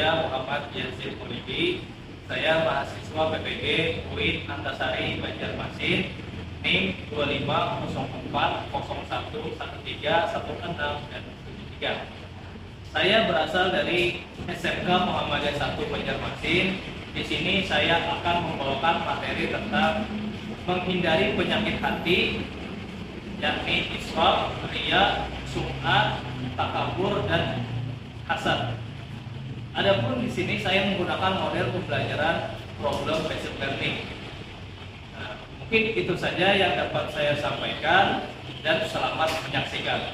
saya Muhammad Yazid Mulidi. Saya mahasiswa PPG UIN Antasari Banjarmasin, NIM 2504011316 dan 73. Saya berasal dari SMK Muhammadiyah 1 Banjarmasin. Di sini saya akan membawakan materi tentang menghindari penyakit hati, yakni israf, riya, sum'ah, takabur, dan hasad. Adapun di sini saya menggunakan model pembelajaran problem based learning. Nah, mungkin itu saja yang dapat saya sampaikan dan selamat menyaksikan.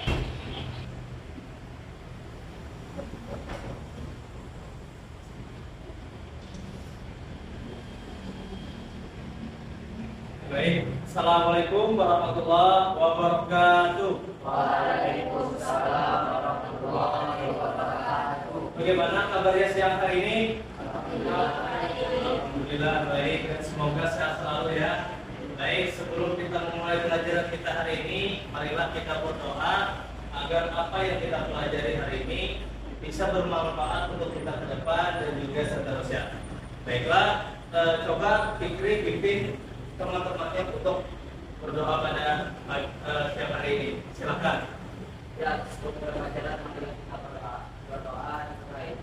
Baik, assalamualaikum warahmatullahi wabarakatuh. Waalaikumsalam warahmatullahi wabarakatuh. Bagaimana kabarnya siang hari ini? Alhamdulillah baik, dan semoga sehat selalu ya. Baik, sebelum kita memulai pelajaran kita hari ini, marilah kita berdoa agar apa yang kita pelajari hari ini bisa bermanfaat untuk kita ke depan dan juga seterusnya. Baiklah, coba Fikri pimpin teman-temannya untuk berdoa pada siang hari ini. Silakan. Ya, sebelum pelajaran mari kita berdoa mulai.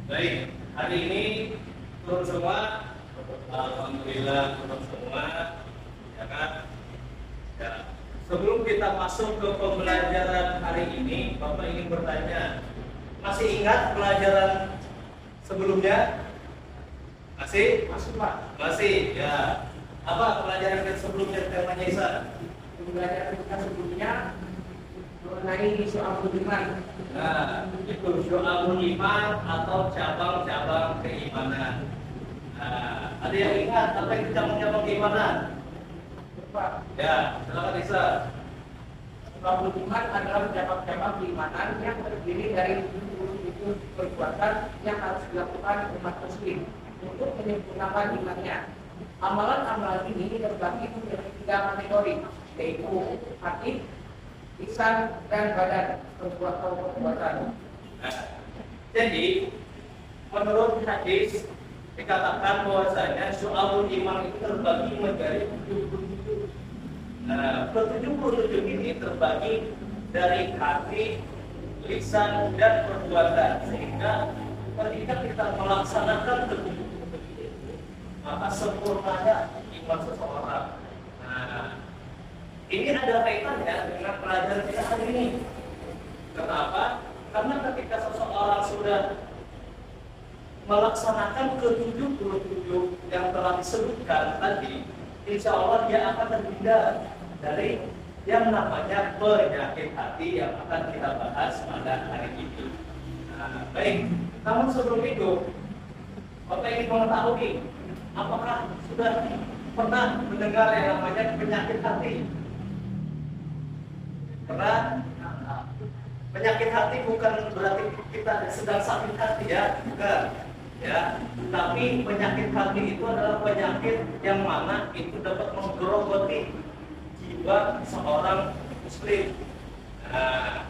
Baik, hari ini turun semua. Alhamdulillah turun semua, ya kan? Ya. Sebelum kita masuk ke pembelajaran hari ini, Bapak ingin bertanya, masih ingat pelajaran sebelumnya? Masih? Pak. Masih, ya. Apa pelajaran yang sebelumnya temanya Isa? Pembelajaran kita sebelumnya mengenai soal iman. Nah, itu syu'abul iman atau cabang-cabang keimanan. Nah, ada yang ingat apa itu cabang-cabang keimanan? Pak, Ya, silakan Isa. soal iman adalah cabang-cabang keimanan yang terdiri dari 77 perbuatan yang harus dilakukan umat muslim untuk menyempurnakan imannya. Amalan-amalan ini terbagi menjadi 3 kategori, yaitu hati, lisan, dan badan perbuatan. Nah, jadi menurut hadis dikatakan bahwasanya syu'abul iman itu terbagi menjadi 77. Nah, ke-77 ini terbagi dari hati, lisan, dan perbuatan, sehingga ketika kita melaksanakan ke-77 maka sempurnanya iman seseorang. Nah, ini ada kaitannya dengan pelajaran kita hari ini. Kenapa? Karena ketika seseorang sudah melaksanakan ke-77 yang telah disebutkan tadi, insya Allah dia akan terhindar dari yang namanya penyakit hati yang akan kita bahas pada hari ini. Nah, baik, namun sebelum itu Bapak ingin mengetahui apakah sudah pernah mendengar yang namanya penyakit hati? Karena penyakit hati bukan berarti kita sedang sakit hati ya, bukan. Ya, tapi penyakit hati itu adalah penyakit yang mana itu dapat menggerogoti jiwa seorang muslim. Nah,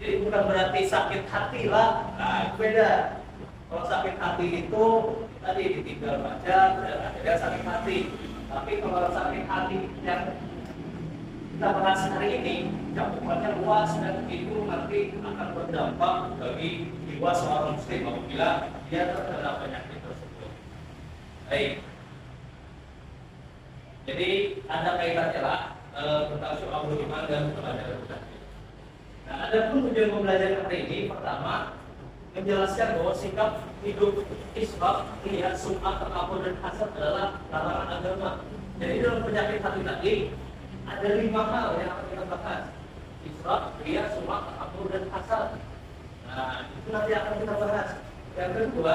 jadi bukan berarti sakit hati lah, nah, itu beda. Kalau sakit hati itu tadi ditinggal pacar dan akhirnya sakit hati. Tapi kalau sakit hati yang kita bahas hari ini cakupannya luas dan itu nanti akan berdampak bagi jiwa seorang muslim apabila dia terkena penyakit tersebut. Baik. Jadi ada kaitannya lah tentang syu'abul iman dan pelajaran tadi. Nah, ada pun tujuan pembelajaran hari ini pertama menjelaskan bahwa sikap hidup israf, riya, sum'ah, takabur dan hasad adalah larangan agama. Jadi dalam penyakit hati tadi ada 5 hal yang akan kita bahas: israf, riya, sum'ah, takabur dan hasad. Nah, itu nanti akan kita bahas. Yang kedua,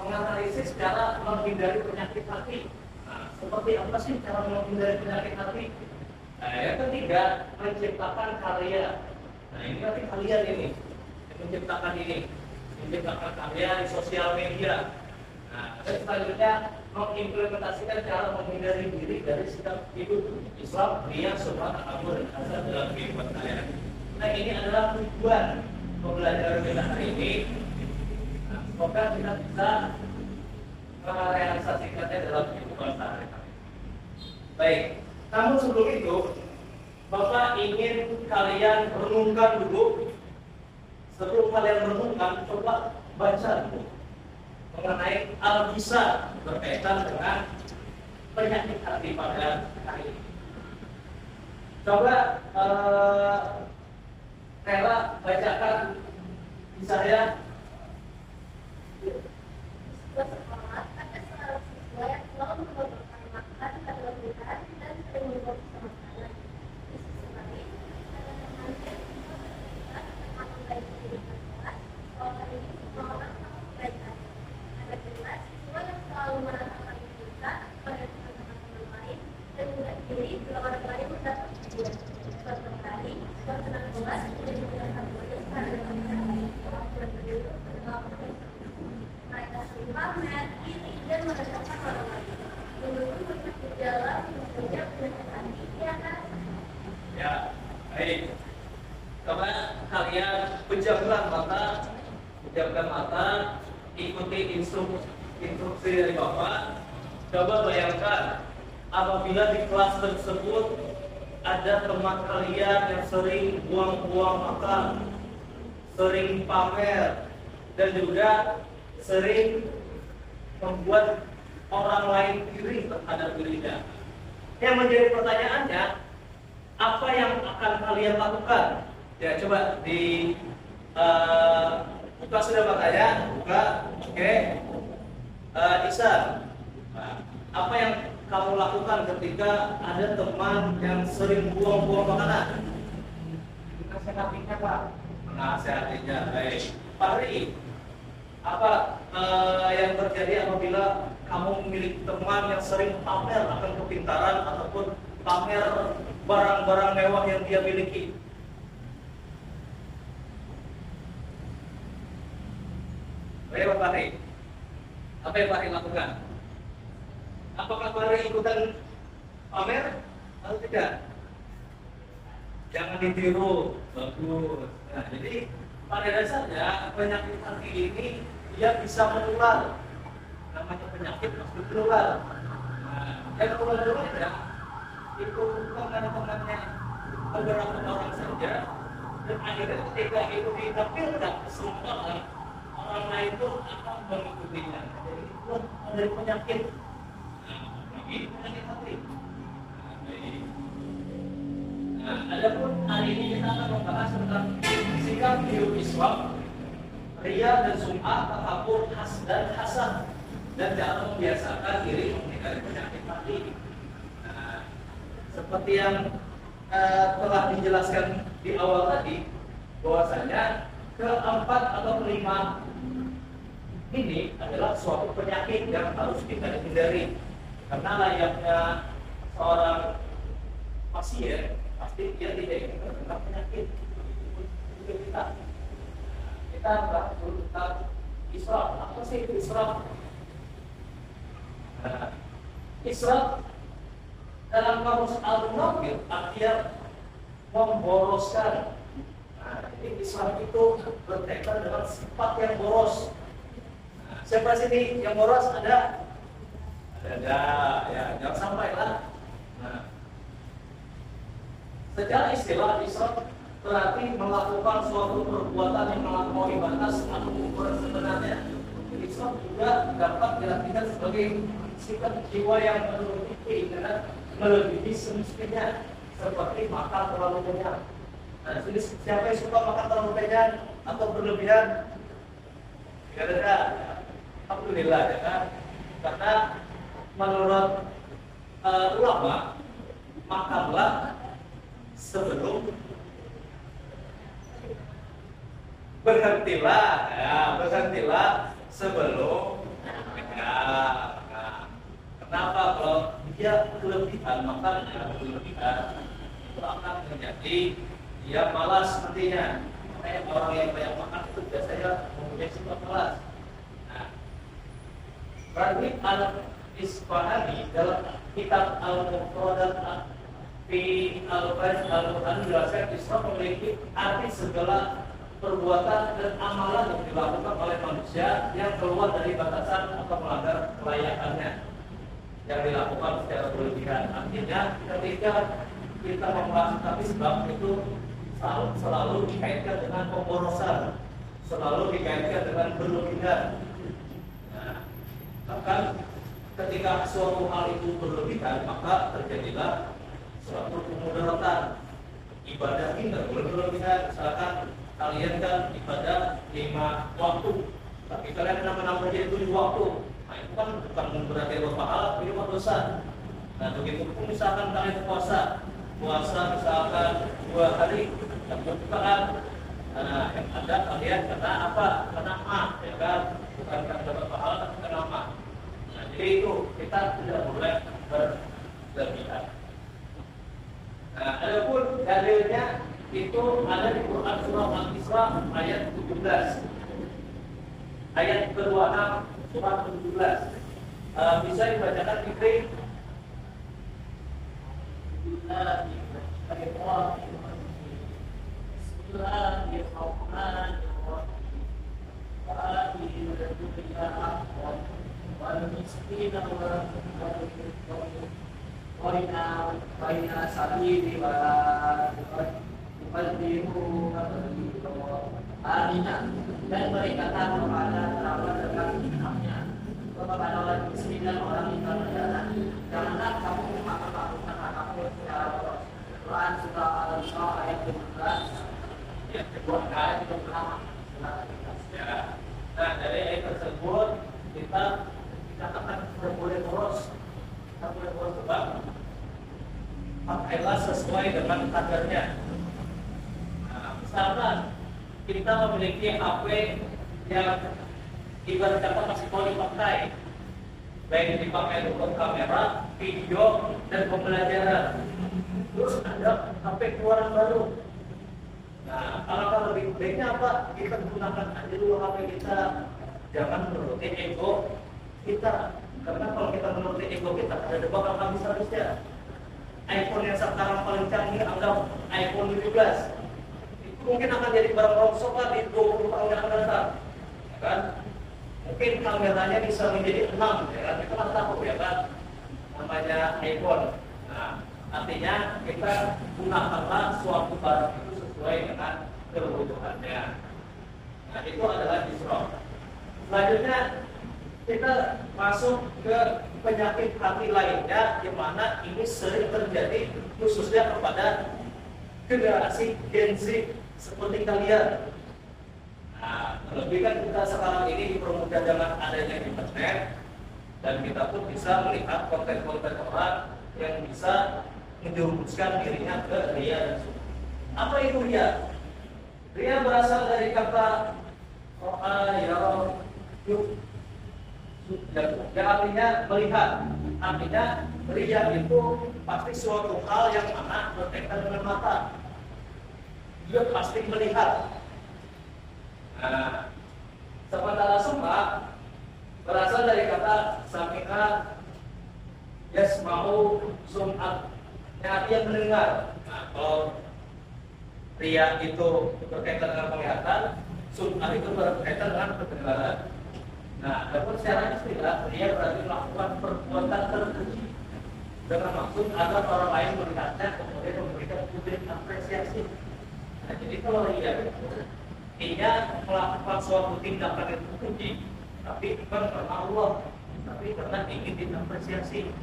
menganalisis cara menghindari penyakit hati. Nah, seperti apa sih cara menghindari penyakit hati? Nah, yang ketiga, menciptakan karya. Nah, ini nanti kalian ini yang menciptakan ini. Menciptakan karya di sosial media. Nah, dan selanjutnya mengimplementasikan cara menghindari diri dari sikap hidup Islam, riya, sum'ah, takabur dan hasad dalam kehidupan kalian. Nah, ini adalah tujuan pembelajaran kita hari ini. Nah, semoga kita bisa merealisasikannya dalam kehidupan sehari-hari. Baik, namun sebelum itu, Bapak ingin kalian renungkan dulu. Sebelum kalian merenungkan, coba baca dulu mengenai al-Ghisa berkaitan dengan penyakit hati pada hari ini. Coba Rela bacakan di saya. Sekolah ada seorang siswa yang selalu mengorbankan makan pada lebihan dan sering membuat makanan. Di sisi lain, ada temannya yang juga bercerita tentang membaik kehidupan kelas. Soal hari ini semua orang sama kebaikan. Ada jelas siswa yang selalu merasa paling bisa pada teman-teman lain dan mudah diri bila orang lain mendapat ujian. Suatu hari, suasana kelas menjadi terasa bodoh karena kemampuan beliau berdoa mereka sering pamer, iri, dan merendahkan orang lain. Menurut melihat gejala menunjukkan penyakit hati di atas. Ya, baik. Coba kalian pejamkan mata, ikuti instruksi dari Bapak. Coba bayangkan apabila di kelas tersebut ada teman kalian yang sering buang-buang makan, sering pamer, dan juga sering membuat orang lain iri terhadap dirinya. Yang menjadi pertanyaannya, apa yang akan kalian lakukan? Ya, coba di buka sudah makanya, buka, oke. Isa, apa yang kamu lakukan ketika ada teman yang sering buang-buang makanan? Nasihatinya, Pak. Menasihatinya, baik. Pak Ri, apa yang terjadi apabila kamu memiliki teman yang sering pamer akan kepintaran ataupun pamer barang-barang mewah yang dia miliki? Baik, Pak Ri, apa yang Pak Ri lakukan? Apakah Pak Ri ikutan pamer atau tidak? Jangan ditiru, bagus. Nah, jadi pada dasarnya penyakit hati ini dia bisa menular. Namanya penyakit pasti menular. Nah, yang menular ya itu bukan teman-temannya beberapa orang saja, dan akhirnya ketika itu ditampilkan ke semua orang lain pun akan mengikutinya. Jadi itu dari penyakit. Nah, ini penyakit hati. Nah, adapun hari ini kita akan membahas tentang sikap hidup Islam, riya dan sum'ah, takabur, dan hasad, dan cara membiasakan diri menghindari penyakit hati. Nah, seperti yang telah dijelaskan di awal tadi, bahwasanya keempat atau kelima ini adalah suatu penyakit yang harus kita hindari. Karena layaknya seorang pasien, pasti dia tidak ingin terkena penyakit. Itu kita bahas dulu tentang israf. Apa sih itu israf? Nah, israf dalam kamus al-munawwir artinya memboroskan. Nah, jadi israf itu berkaitan dengan sifat yang boros. Nah, siapa sini yang boros ada? Ada, ya jangan sampai lah. Nah, secara istilah israf berarti melakukan suatu perbuatan yang melampaui batas atau ukuran sebenarnya. Israf juga dapat diartikan sebagai sifat jiwa yang melebihi keinginan, melebihi semestinya, seperti makan terlalu banyak. Nah, jadi siapa yang suka makan terlalu banyak atau berlebihan? Tidak ada. Alhamdulillah ya kan. Karena menurut ulama, makanlah sebelum berhentilah sebelum kenyang. Nah, kenapa kalau dia kelebihan makannya berlebihan itu akan menjadi dia malas nantinya. Makanya orang yang banyak makan itu biasanya mempunyai sifat malas. Nah, Raghib al-Isfahani dalam kitab Al-Mufradat fi Al-Faiz Al-Quran menjelaskan israf memiliki arti segala perbuatan dan amalan yang dilakukan oleh manusia yang keluar dari batasan atau melanggar kelayakannya, yang dilakukan secara berlebihan. Artinya ketika kita membahas tentang sebab itu selalu dikaitkan dengan pemborosan, selalu dikaitkan dengan berlebihan. Nah, bahkan ketika suatu hal itu berlebihan, maka terjadilah suatu kemudaratan. Ibadah ini tidak boleh berlebihan. Misalkan kalian kan ibadah 5 waktu, tapi kalian nama-nama jadi 7 waktu. Nah, itu kan bukan berarti berpahala, tapi dosa. Nah, begitu pun misalkan kalian puasa misalkan 2 hari dan berbukaan. Nah, yang ada kalian kena apa? Kena mah, ya kan? Bukan karena dapat pahala, tapi kena mah. Nah, jadi itu kita tidak boleh berlebihan. Nah, adapun dalilnya itu ada di Quran surah Al-Isra ayat 17. Ayat ke-26 surah 17. Bisa dibacakan Fikri? Dan berikatan kepada kerabat dekat haknya kepada orang miskin dan orang tinggal berjalan. Janganlah kamu memakan kamu secara boros. Quran surah Al-Isra ayat 15. Ya, ayat 15. Ya. Nah, dari ayat tersebut kita katakan tidak boleh boros. Tidak boleh boros sebab pakailah sesuai dengan kadarnya. Nah, misalkan kita memiliki HP yang ibarat kata masih mau dipakai, baik dipakai untuk kamera, video, dan pembelajaran. Terus ada HP keluaran baru. Nah, kalau lebih baiknya apa? Kita gunakan aja dulu HP kita. Jangan menuruti ego kita. Karena kalau kita menuruti ego kita, ada bakal habis-habisnya. iPhone yang sekarang paling canggih anggap iPhone 17. Itu mungkin akan jadi barang rongsokan di 20 tahun yang akan datang. Ya kan? Mungkin kameranya bisa menjadi 6, ya kan? Kita nggak tahu, ya kan? Namanya iPhone. Nah, artinya kita gunakanlah suatu barang itu sesuai dengan kebutuhannya. Nah, itu adalah israf. Selanjutnya kita masuk ke penyakit hati lainnya, di mana ini sering terjadi khususnya kepada generasi Gen Z seperti kalian. Nah, terlebih kan kita sekarang ini dipermudah dengan adanya internet, dan kita pun bisa melihat konten-konten orang yang bisa menjerumuskan dirinya ke ria dan sumber. Apa itu ria? Ria berasal dari kata ro'a, yara, Yuk. Ya, artinya melihat. Artinya ria itu pasti suatu hal yang mana berkaitan dengan mata. Dia pasti melihat. Nah, sementara sum'a berasal dari kata sami'a yasma'u sum'at, yang artinya mendengar. Nah, kalau ria itu berkaitan dengan penglihatan, sum'at itu berkaitan dengan pendengaran. Nah, adapun secara istilah, ria berarti melakukan perbuatan terpuji dengan maksud agar orang lain melihatnya kemudian memberikan publik apresiasi. Nah, jadi kalau ria itu dia melakukan suatu tindakan yang terpuji, tapi bukan karena Allah, tapi karena ingin diapresiasi.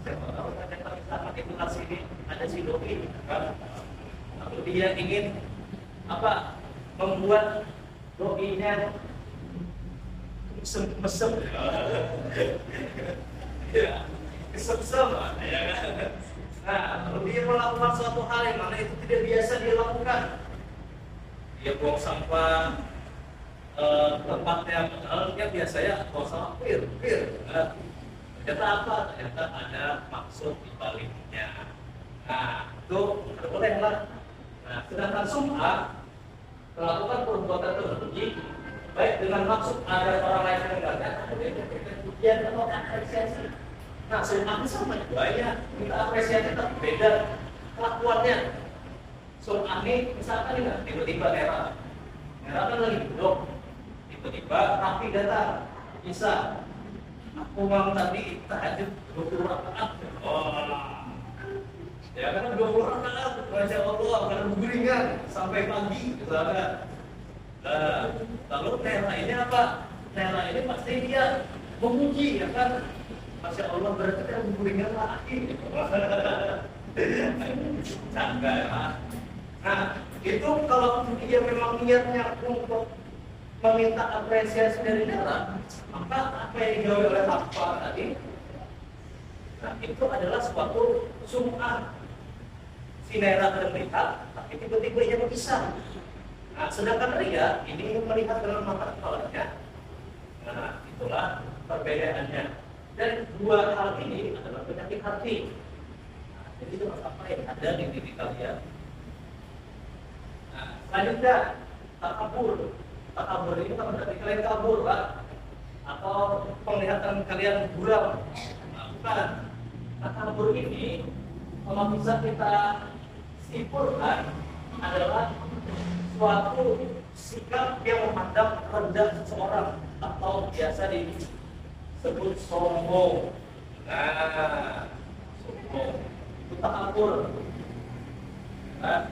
Siapa tahu ada misalkan itu sini ada si doi, kan? Lalu dia ingin apa? Membuat doinya mesem, ya, kesem-sem, ya kan? Nah, kalau dia melakukan suatu hal yang mana itu tidak biasa dia lakukan, dia buang sampah tempatnya, padahal dia biasanya buang sampah pir. Ternyata apa? Ternyata ada maksud di baliknya. Nah, itu boleh lah. Nah, sedangkan sum'a melakukan perbuatan terpuji baik dengan maksud agar orang lain mendengarnya, kemudian memberikan pujian atau apresiasi. Nah, sum'a itu sama juga ya, kita apresiasi tapi beda kelakuannya. Sum'a ini misalkan ini tiba-tiba merah kan lagi duduk, tiba-tiba rapi datang, bisa aku mau tadi tahajud 20 rakaat. Ya karena 20 rakaat, Masya Allah, karena beringan sampai pagi, misalnya. Lalu Nera ini apa? Nera ini pasti dia memuji, ya kan? Masya Allah, berarti dia beringan lagi. Cangga ya. Nah, itu kalau dia memang niatnya untuk meminta apresiasi dari Nera, maka apa yang dijawab oleh Haffa tadi, nah itu adalah suatu sum'ah. Si Nera akan melihat, tapi tiba-tiba ia berpisah. Nah, sedangkan ria ini melihat dengan mata kepalanya. Nah, itulah perbedaannya. Dan dua hal ini adalah penyakit hati. Nah, jadi itu apa yang ada di diri kalian. Nah, selanjutnya takabur. Takabur ini kan berarti kalian kabur, Pak, atau penglihatan kalian buram. Nah, bukan. Takabur ini kalau bisa kita simpulkan adalah suatu sikap yang memandang rendah seseorang atau biasa disebut sombong. Nah, sombong itu takabur. Nah,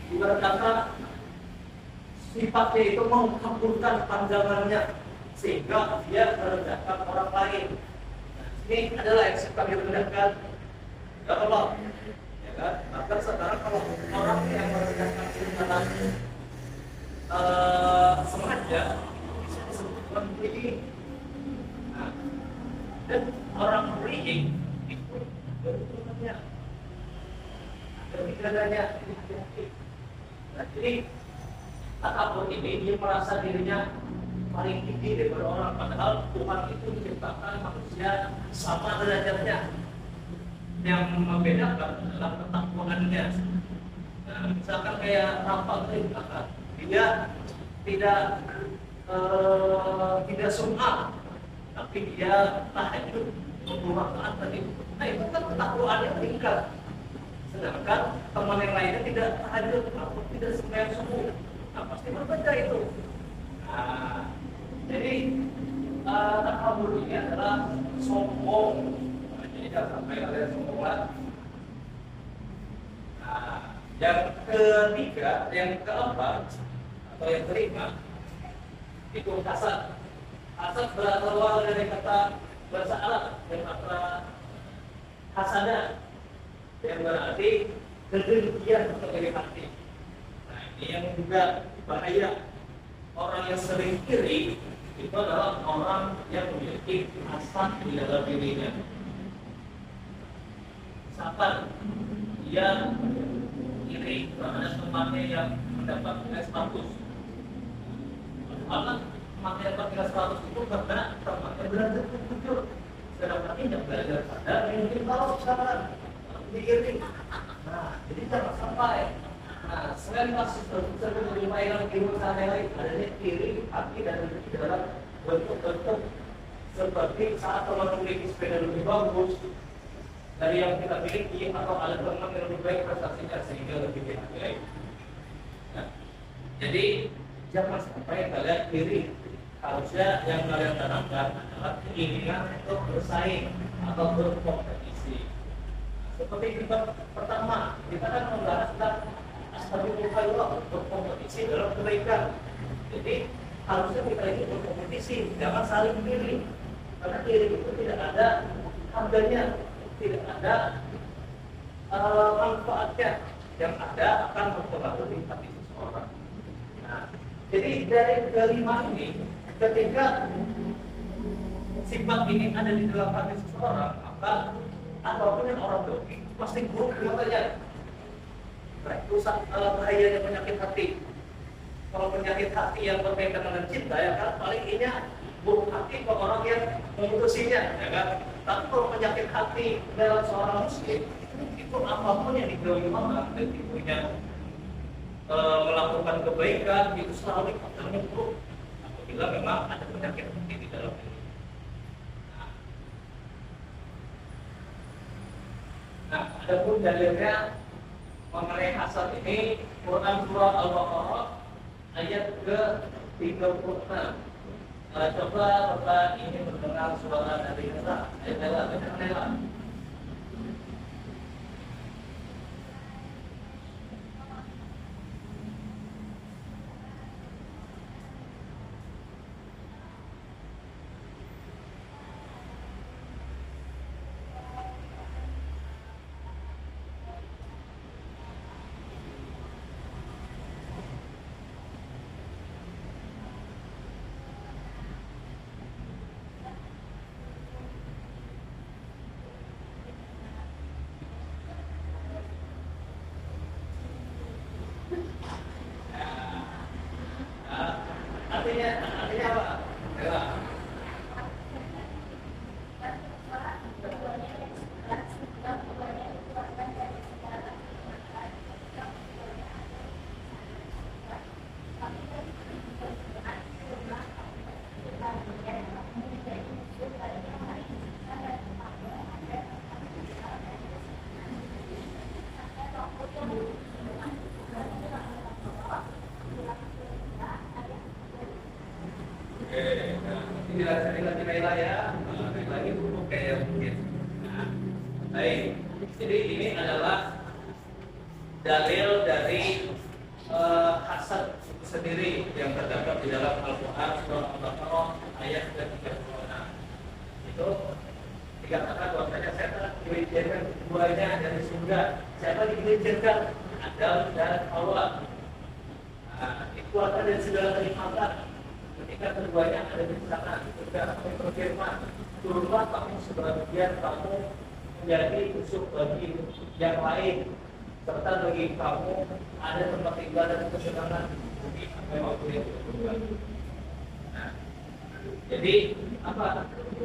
ibarat kata sifatnya itu mengkaburkan pandangannya sehingga dia merendahkan orang lain. Nah, ini adalah yang suka direndahkan ya Allah. Maka sekarang kalau orang yang merendahkan karena sengaja disebut bullying. Nah, dan orang bullying itu berturunannya adanya. Nah, jadi takabur ini dia merasa dirinya paling tinggi daripada orang, padahal Tuhan itu menciptakan manusia sama derajatnya. Yang membedakan adalah ketakwaannya. Nah, misalkan kayak Rafa tadi kata, dia tidak sum'ah, tapi dia tahajud 20 rakaat tadi. Nah, itu kan ketakwaannya meningkat. Sedangkan teman yang lainnya tidak tahajud atau tidak sembahyang subuh. Nah, pasti berbeda itu. Nah, jadi takabur ini adalah sombong. Jangan sampai kalian sombong. Nah, yang ketiga, yang keempat atau yang kelima itu hasad. Hasad berasal dari kata bahasa Arab yang kata hasada, yang berarti kedengkian atau iri hati. Nah, ini yang juga bahaya. Orang yang sering iri itu adalah orang yang memiliki hasad di dalam dirinya. Misalkan dia iri terhadap temannya yang mendapat nilai bagus, padahal materi 100 itu karena temannya belajar jujur. Sedangkan ini yang belajar sadar mungkin tahu sekarang diiring. Nah, jadi jangan sampai. Nah, selain kasus tersebut dari mainan ilmu sehari-hari, adanya iri, hati dan rezeki dalam bentuk-bentuk seperti saat teman memiliki sepeda lebih bagus dari yang kita miliki atau alat berenang yang lebih baik prestasinya sehingga lebih baik. Nah, jadi jangan sampai kalian iri. Harusnya yang kalian tanamkan adalah keinginan untuk bersaing atau berkompetisi. Seperti kita pertama, kita kan membahas tentang astagfirullah, berkompetisi dalam kebaikan. Jadi harusnya kita ini berkompetisi, jangan saling iri. Karena iri itu tidak ada harganya, tidak ada manfaatnya. Yang ada akan mempengaruhi hati seseorang. Nah, jadi dari kelima ini, ketika sifat ini ada di dalam hati seseorang, maka apapun yang orang beri pasti buruk katanya. Nah, itu bahayanya penyakit hati. Kalau penyakit hati yang berkaitan dengan cinta, ya kan paling ini buruk hati ke orang yang memutusinya, ya kan. Tapi kalau penyakit hati dalam seorang muslim, itu apapun yang digawi orang dan ibunya melakukan kebaikan itu selalu akan buruk. Apabila memang ada penyakit hati di dalam diri. Nah, adapun dalilnya mengenai hasad ini Quran surah Al-Baqarah ayat ke-36. Coba Bapak ini mendengar suara dari Nela. Nela. Artinya apa? Nela. Dijelaskan lagi Nela ya, lagi buruk kayak mungkin. Nah, baik. Jadi ini adalah dalil dari hasad itu sendiri yang terdapat di dalam Al-Quran surah Al-Baqarah ayat ke-36. Itu dikatakan bahwasanya setan diizinkan keduanya dari surga. Siapa diizinkan? Adam dan Hawa. Nah, dikeluarkan dari segala kenikmatan. Ketika keduanya ada di sana, sudah berfirman, turunlah kamu sebagian kamu menjadi tusuk bagi yang lain, serta bagi kamu ada tempat tinggal dan kesenangan di bumi sampai waktu yang berubah. Nah, jadi apa?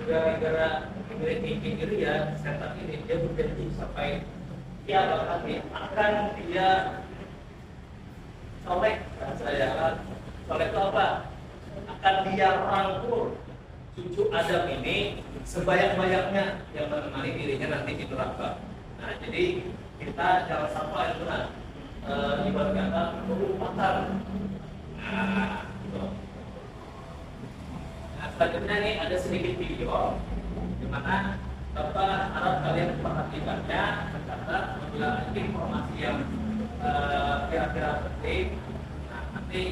Gara-gara memiliki ya setan ini dia berjanji sampai tiap hari akan dia colek. Saya colek itu apa? Akan dia rangkul cucu Adam ini sebanyak-banyaknya yang menemani dirinya nanti di neraka. Nah, jadi kita jangan sampai benar ibarat kata berupatan. Nah, selanjutnya nih ada sedikit video di mana Bapak harap kalian perhatikannya, mencatat apabila ada informasi yang kira-kira penting. Nah, nanti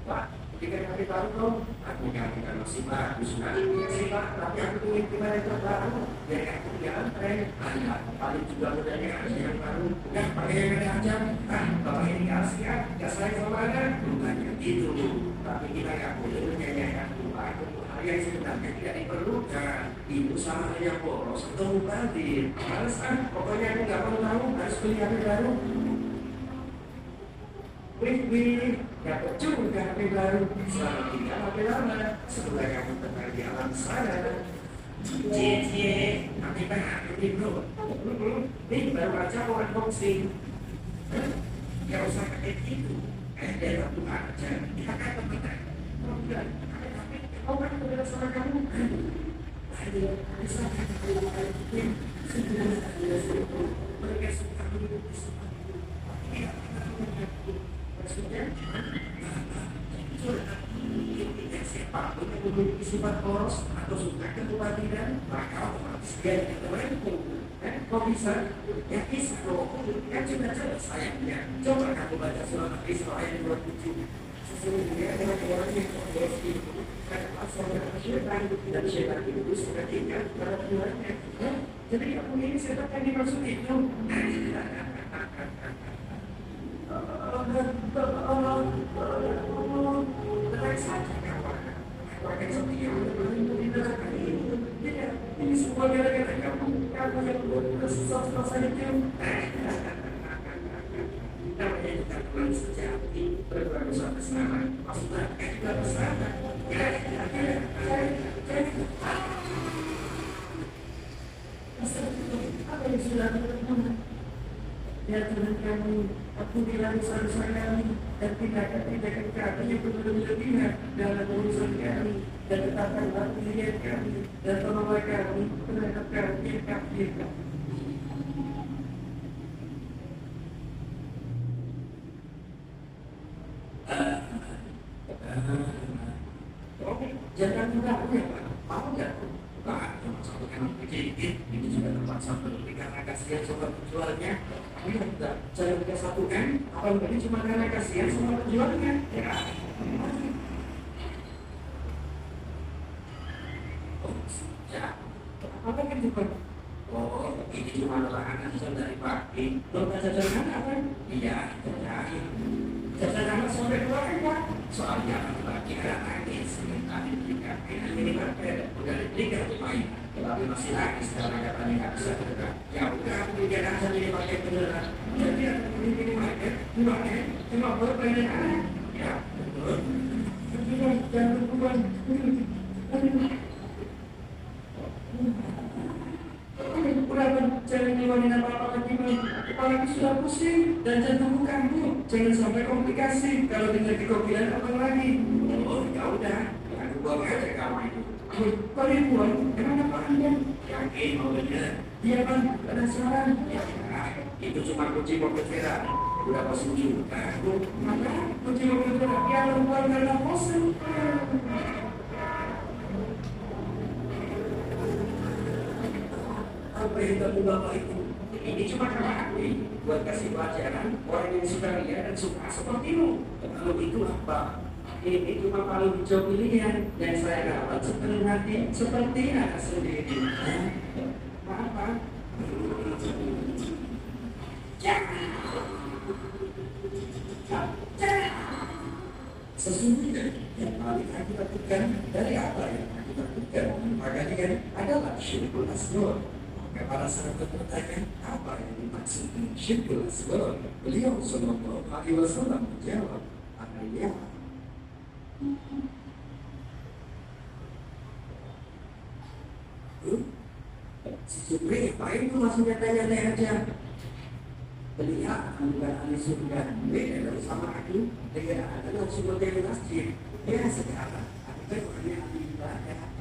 Pak, bikin kaki baru dong. bukan masih bagus kan? Iya sih Pak, tapi aku ingin gimana terbaru. Biar aku jalan tren. Ada paling juga modalnya harus yang baru. Bukan pakai yang ada aja. Kalau ini asli ya, ya saya kemana? Bukannya gitu. Tapi kita nggak boleh menyanyikan Tuhan untuk hal yang sebenarnya tidak diperlukan. Itu sama hanya boros atau mubazir. Males pokoknya aku nggak perlu tahu harus beli HP baru. Wih, dapat juga HP baru. Selamat tinggal HP lama. Setelah kamu tenang di alam sana. Cie, tapi kan ini bro. Ini baru aja mau unboxing. Gak usah pakai itu. Dari waktu aja. Kita kan teman-teman. Kalau udah, kau kan udah sama kamu. Aduh, bisa kan kalau kamu mereka suka dulu. Maksudnya, siapapun yang memiliki sifat poros atau suka kebatilan, maka otomatis dia tidak terempung. Kok bisa? Ya bisa dong. Kan sudah jelas sayangnya. Coba kamu baca surat Al-Isra ayat 27. Sesungguhnya dengan orang yang poros itu, kata asal dan syaitan dan syaitan itu sudah tinggal pada tuannya. Jadi kamu ini setan yang dimaksud itu. Tenang saja kawan. Aku akan setia untuk di neraka ini. Tidak, ini semua gara-gara kamu. Kamu yang membuat susah-susah itu. Namanya juga teman sejati. Berbagai suatu sama. Maksudnya juga bersama. Apa yang sudah terjadi? Ya Tuhan kami, aku bilang usaha kami dan tindakan kami yang berlebihan dalam urusan kami dan tetapkanlah pilihan kami dan tolonglah kami terhadap kami yang kafir. Jangan mengganggu ya Pak, mau nggak? Pak, cuma satu kali sedikit, ini juga tempat sampai karena kasihan sama penjualnya. Kamu tidak cara kita satukan, apalagi cuma karena kasihan sama penjualnya. Ya. Oh, ya. Apa kan juga? Oh, ini cuma anak dari pagi. Belum baca jalan apa? Iya, jajan sampai keluar Pak. Soalnya lagi ada angin sebentar diberikan ini berbeda udah diberikan lumayan tapi masih lagi sekarang katanya nggak bisa bergerak ya udah aku bikin aja ini pakai beneran jadi aku bikin market cuma berpengen anak ya betul jangan berkuban udah jangan nyiwanin apa-apa lagi apalagi sudah pusing dan jantung kamu jangan sampai komplikasi kalau tinggal di kopian apa lagi oh ya udah aku buang aja kamu itu kalau buang emang apa anda yakin mau bener iya bang penasaran ya itu cuma kunci mobil Vera udah bosan juga maka kunci mobil Vera ya lupa karena bosan apa yang kamu bawa itu? Ini cuma karena aku buat kasih pelajaran orang yang suka lihat dan suka sepertimu. Kalau itu apa? Ini cuma paling hijau pilihan dan saya dapat sepenuh hati seperti anak sendiri. Maaf Pak. Sesungguhnya yang paling aku takutkan dari apa yang aku takutkan makanya kan adalah syirkul asghar. Para sahabat bertanya apa yang dimaksud dengan syirkul asghar? Beliau sallallahu alaihi wasallam menjawab, "Anaya." Si Supri, apa itu maksudnya tanya-tanya aja? Beliau bukan ahli surga, beda dari sama aku. Dia adalah sumber dari masjid. Ya sekarang, aku kan orangnya ahli ibadah.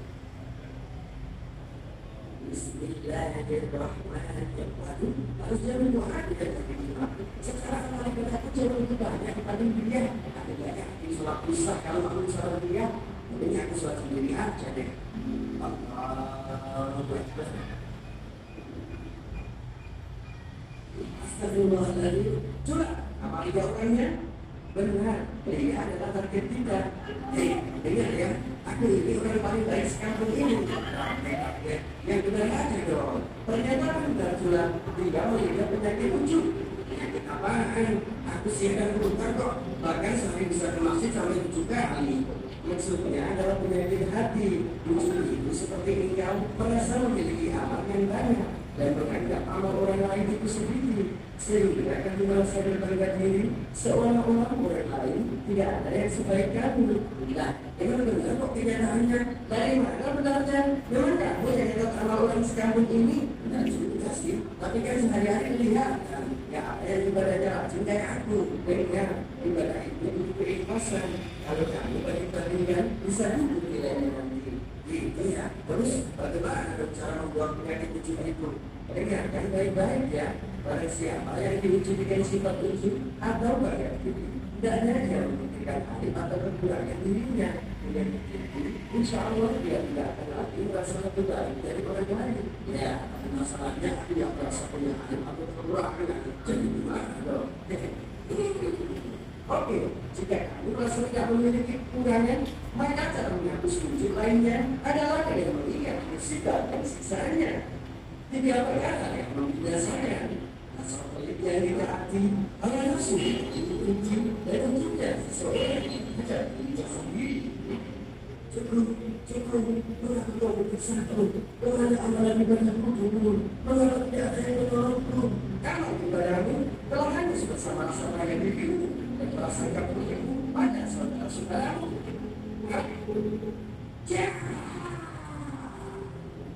Bismillahirrahmanirrahim. Harusnya berdoa dengan berdoa. Sekarang kalau kita jangan lebih banyak dibanding dia. Ada banyak di sholat isya kalau aku sholat dia. Ini aku sholat sendiri aja deh. Astagfirullahaladzim. Coba apa orangnya? Benar, dia adalah target kita. Hei, dengar ya, aku ini orang paling baik sekampung ini. Yang benar aja dong. Ternyata benar sudah tinggal melihat penyakit lucu. Penyakit apaan? Aku siapkan bukan kok. Bahkan sehari bisa ke masjid sampai 7 kali. Maksudnya adalah penyakit hati. Lucu itu seperti engkau merasa memiliki amal yang banyak dan menganggap amal orang lain itu sedikit, sehingga kamu merasa berbangga diri seolah-olah orang lain tidak ada yang sebaik kamu. Nah, emang benar kok kenyataannya? Dari mana benarnya? Memang kamu yang hebat amal orang sekampung ini? Tidak juga sih, tapi kan sehari-hari lihat ya ada yang ibadahnya rajin kayak aku. Baiknya ibadah itu butuh keikhlasan. Kalau kamu banding-bandingkan, bisa duduk nilainya nanti. Gitu ya. Terus bagaimana cara membuat penyakit lucu itu? Dengarkan baik-baik ya. Barang siapa yang diwujudkan sifat lucu atau bagian itu, hendaknya dia membuktikan hati atau kekurangan dirinya. Dengan begitu, insya Allah dia tidak akan lagi merasa lebih baik dari orang lain. Ya, tapi masalahnya dia merasa punya hati atau kekurangan. Jadi gimana dong? Oke, jika kamu merasa tidak memiliki kekurangan, maka cara menghapus wujud lainnya adalah dengan mengingat musibah dan siksanya. Tidak perkara yang membiasakan asal pelik yang ditaati, hawa nafsu, kunci dan tentunya seseorang menjadi diri sendiri. Cukup, mengapa bersatu, mengenai amalan ibadahmu dulu, mengapa tidak ada yang menolongku? Kalau ibadahmu telah hanyut bersama-sama dengan dirimu dan merasakan punyakmu pada saudara-saudaramu. Ya,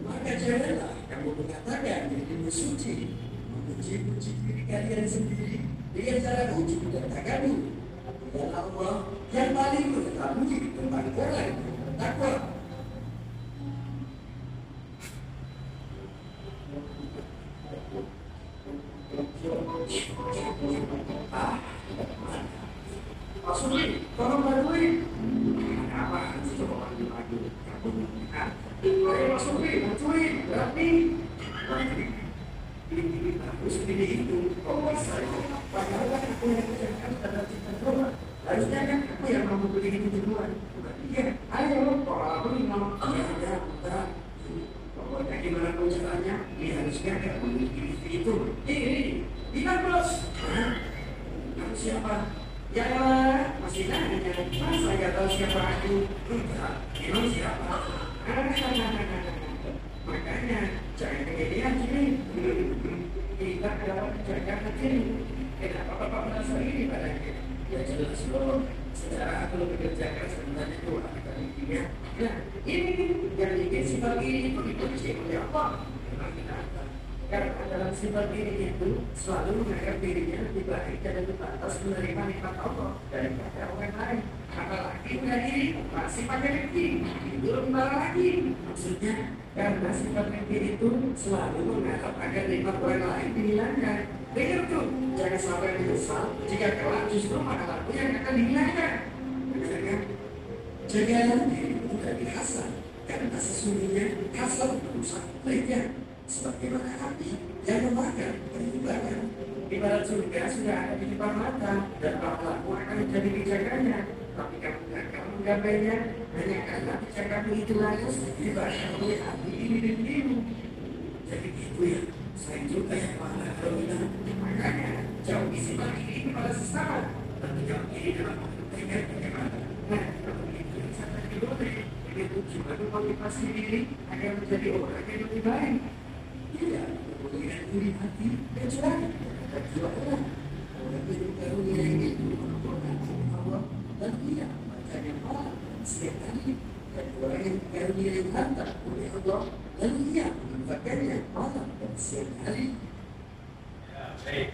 maka janganlah kamu mengatakan dirimu suci, memuji-puji diri kalian sendiri dengan cara uji dan takabur. Dan Allah yang paling mengetahui tentang orang yang bertakwa. Pak Suri, tolong bantuin. Apa sih coba pagi-pagi? Ayo Pak Suri, bantuin. Berarti ini harus ini itu. Oh saya, padahal aku yang kerjakan pada cita-cita. Harusnya kan aku yang mampu begini duluan. Bukan dia. Ayo, kalau aku ini mau ya, bukan. Pokoknya gimana pun caranya, ini harusnya kan memiliki itu. Bilang bos. Kamu siapa? Ya masih nanya, masa gak tahu siapa aku? Enggak, emang siapa? Makanya, jangan kegedean sini. Kita adalah jangan kecil. Kenapa Bapak merasa ini padanya? Ya jelas loh, secara aku bekerja keras sebenarnya itu ada intinya. Nah, ini yang bikin sifat ini itu dibenci oleh apa? Memang kita karena dalam sifat diri itu selalu menganggap dirinya lebih baik dan lebih pantas menerima nikmat Allah daripada orang lain. Apalagi punya diri masih pakai rezeki, itu lebih parah lagi. Maksudnya karena sifat rezeki itu selalu menganggap agar nikmat orang lain dihilangkan. Dengar tuh, jangan sampai menyesal jika kelak justru pahala yang akan dihilangkan. Benar kan? Jagalah diri itu dari hasad, karena sesungguhnya hasad merusak baiknya. Sebagaimana api yang membakar pertimbangan. Ibarat surga sudah ada di depan mata dan pahlamu akan menjadi pijakannya. Tapi kamu gagal menggapainya hanya karena pijakanmu itu lalu dibakar oleh api ini dan dirimu. Jadi gitu ya, saya juga yang malah berminat. Makanya jauh isi bagi ini kepada sesama. Tapi jauh ini dalam memberikan bagaimana. Nah, kalau itu sangat boleh. Itu juga memotivasi diri agar menjadi orang yang lebih baik. Tidak, kemudian diri hati dan curang dan jualan orang yang karunia itu merupakan Allah dan dia bacanya malam setiap hari dan orang yang karunia yang hantar oleh Allah dan dia membacanya malam dan setiap hari. Ya, baik.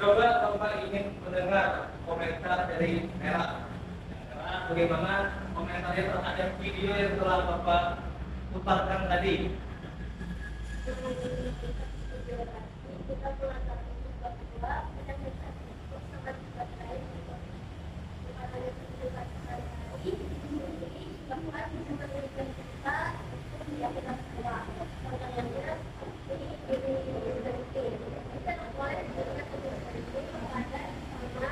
Coba Bapak ingin mendengar komentar dari Era. Karena bagaimana komentarnya terhadap video yang telah Bapak putarkan tadi. Kita pulang dari berdua, kita bisa sangat baik. Bukan hanya kehidupan sehari-hari, bahwa bisa memberikan kita yang kita semua. Contohnya, ini berhenti. Kita boleh memberikan kepada sama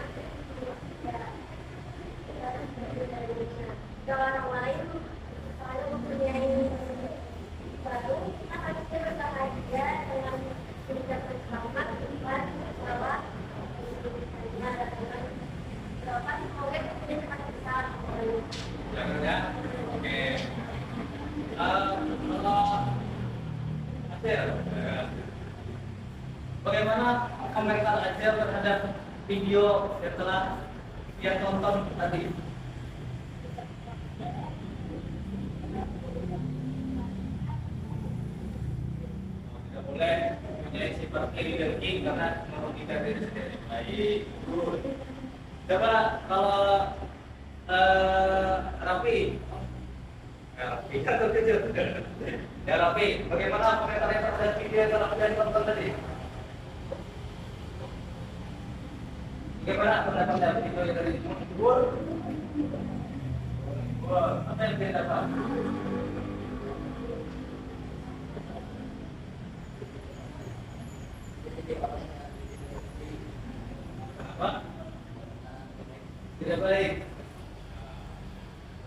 komentar aja terhadap video yang telah dia tonton tadi. Tidak boleh punya sifat iri dengki karena merugikan diri sendiri. Baik. Coba kalau Raffi, Raffi atau kecil? Ya Raffi, bagaimana komentarnya terhadap video yang telah dia tonton tadi? Bagaimana pendapat dari video yang tadi? Apa yang dia dapat? Apa? Tidak baik.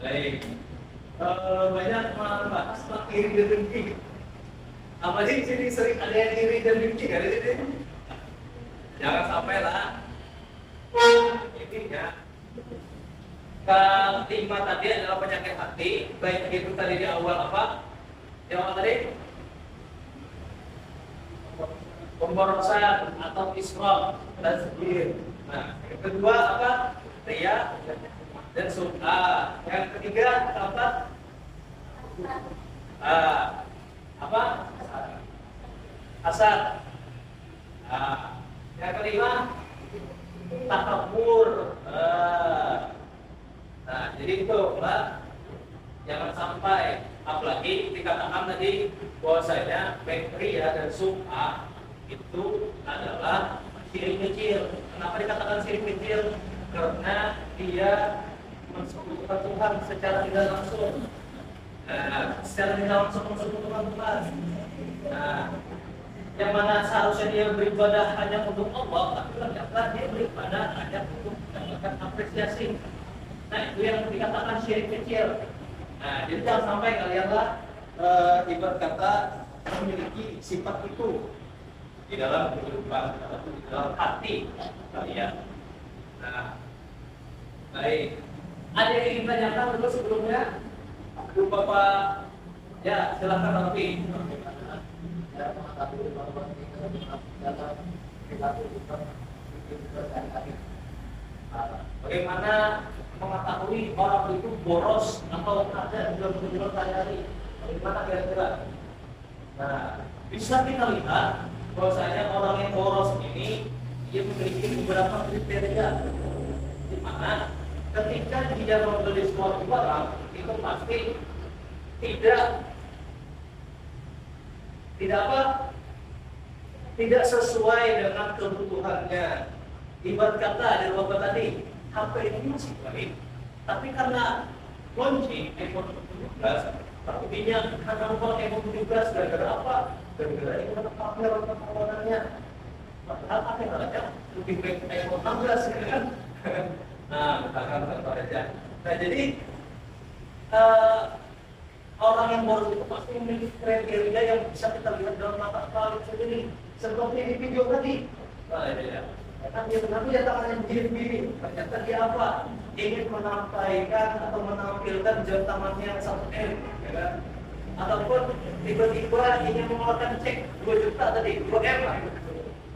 Baik. Banyak membahas tentang iri dan dengki. Apa sih sini sering ada yang iri dan dengki kan di sini? Jangan sampai lah. Ini ya. Kelima tadi adalah penyakit hati. Baik itu tadi di awal apa? Yang awal tadi? Pemborosan atau israf dan sedih. Nah, yang kedua apa? Ria dan sum'a. Yang ketiga apa? Apa? Hasad. Yang kelima takabur. Nah, jadi itu Pak. Jangan sampai, apalagi dikatakan tadi bahwasanya ria dan sum'a itu adalah syirik kecil. Kenapa dikatakan syirik kecil? Karena dia mensekutukan Tuhan secara tidak langsung. Secara tidak langsung mensekutukan Tuhan. Yang mana seharusnya dia beribadah hanya untuk Allah, tapi ternyata dia beribadah hanya untuk mendapatkan apresiasi. Nah, itu yang dikatakan syirik kecil. Nah, jadi jangan sampai kalianlah ibarat kata memiliki sifat itu di dalam kehidupan, di dalam hati kalian. Nah, baik. Ada yang ingin tanyakan dulu sebelumnya? Bapak, ya silakan Raffi. Bagaimana mengetahui orang itu boros atau ada dalam kehidupan sehari-hari? Bagaimana kira-kira? Nah, bisa kita lihat bahwasanya orang yang boros ini dia memiliki beberapa kriteria, di mana ketika dia membeli suatu barang itu pasti tidak sesuai dengan kebutuhannya. Ibarat kata dari bapak tadi, HP ini masih baik, tapi karena kunci iPhone 17, tapi minyak karena iPhone 17 gara-gara apa? Gara-gara itu ada kamera perlawanannya. Padahal kameranya lebih baik iPhone 16 kan? Nah, misalkan contoh aja. Nah, jadi orang yang boros itu pasti memiliki kriteria yang bisa kita lihat dalam mata kepala sendiri. Seperti di video tadi. Nah, ya. Kan dia tangannya begini. Ternyata dia apa? Ingin menampaikan atau menampilkan jam tangannya yang 1M, ya kan? Ataupun tiba-tiba ingin mengeluarkan cek 2 juta tadi, 2M lah.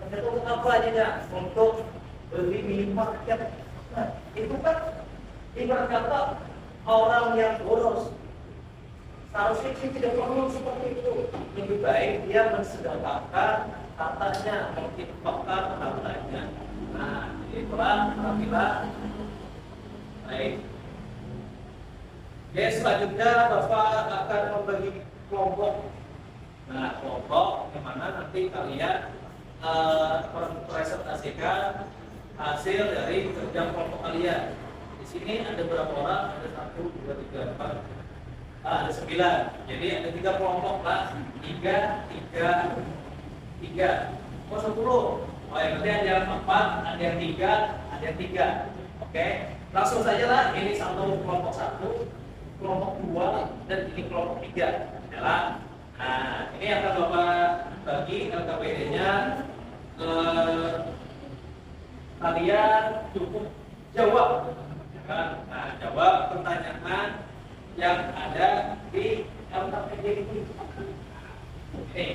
Ternyata untuk apa aja? Untuk beli minimarket. Nah, itu kan ibarat kata orang yang boros. Seharusnya sih tidak perlu seperti itu. Lebih baik dia mensedekahkan hartanya, menginfakkan hartanya. Nah, itulah apabila baik. Oke, selanjutnya Bapak akan membagi kelompok. Nah, kelompok yang mana nanti kalian presentasikan hasil dari kerja kelompok kalian. Di sini ada berapa orang? Ada 1, 2, 3, 4. Ada 9. Jadi ada 3 kelompok lah. 3. Oh 10. Oh yang nanti ada yang 4, ada yang 3, ada yang 3. Oke. Langsung saja lah. Ini satu kelompok 1, kelompok 2, dan ini kelompok 3. Adalah. Nah, ini akan Bapak bagi LKPD-nya. Kalian cukup jawab. Nah, jawab pertanyaan yang ada di LKPD ini. Ini.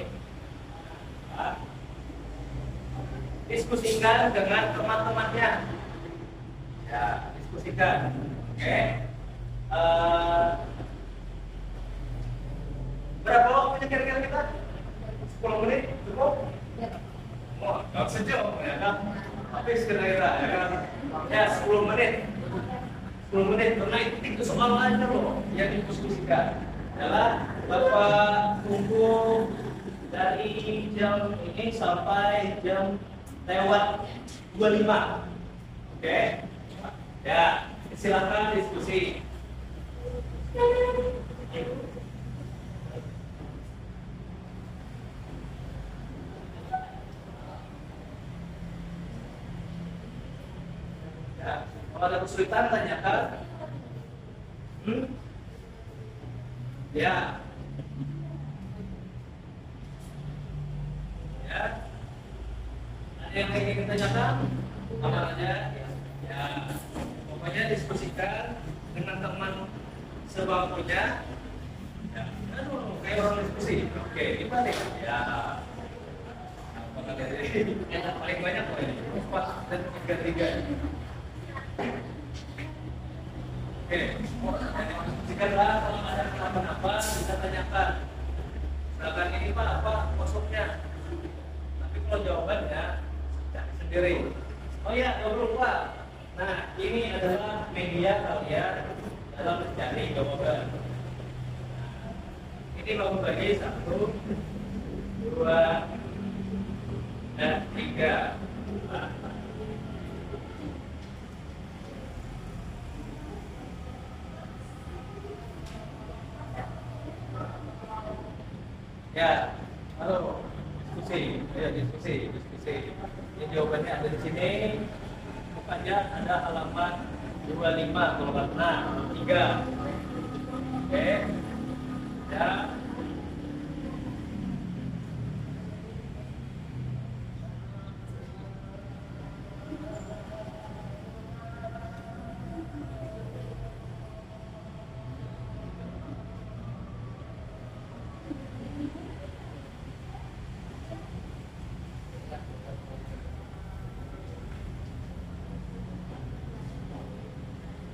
diskusikan dengan teman-temannya. Ya, diskusikan. Oke. Berapa waktunya kira-kira kita? 10 menit cukup? Oh, nggak sejauh ya kan? Tapi kira-kira ya kan? Ya 10 menit. 10 menit karena itu soal aja loh yang didiskusikan. Adalah Bapak tunggu dari jam ini sampai jam lewat 25. Oke? Ya, silakan diskusi. Ya, kalau ada kesulitan tanyakan. Ya. Ya. Ada yang ingin kita tanyakan? Apa aja? Ya. Pokoknya diskusikan dengan teman sebangkunya. Ya. Kayak orang diskusi. Oke, dibalik. Ya. Apakah dari yang paling banyak apa ini? 4 dan 3. Oke, diskusikanlah kalau ada kenapa-napa bisa tanyakan. Misalkan ini Pak, apa kosongnya? Tapi kalau jawabannya cari sendiri. Oh ya, jangan lupa. Nah, ini adalah media kalian dalam mencari jawaban. Ini mau bagi 1, 2, dan 3. Ya, halo, diskusi, ya diskusi. Ini jawabannya ada di sini. Bukannya ada halaman 25 kalau nggak pernah 3. Oke, ya.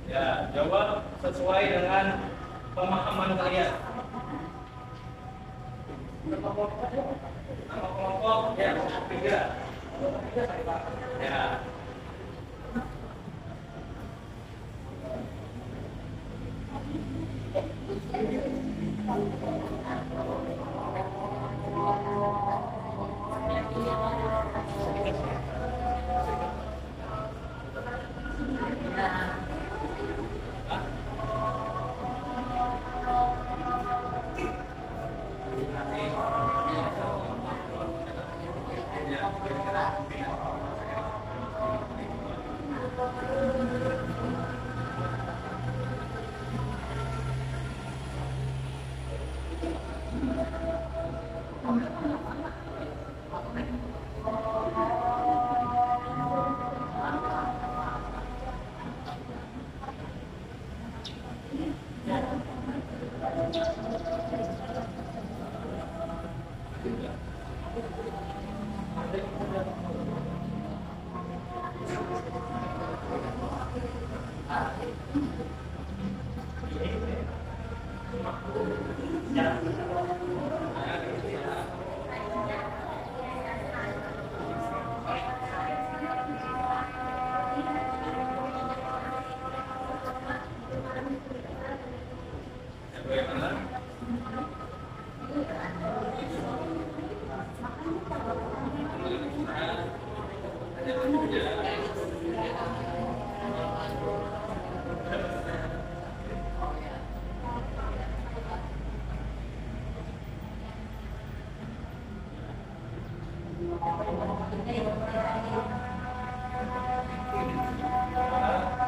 Ya, jawab sesuai dengan pemahaman kalian. Nama kelompok ya 3. Ya.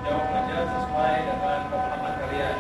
Jawab aja sesuai dengan pemahaman kalian.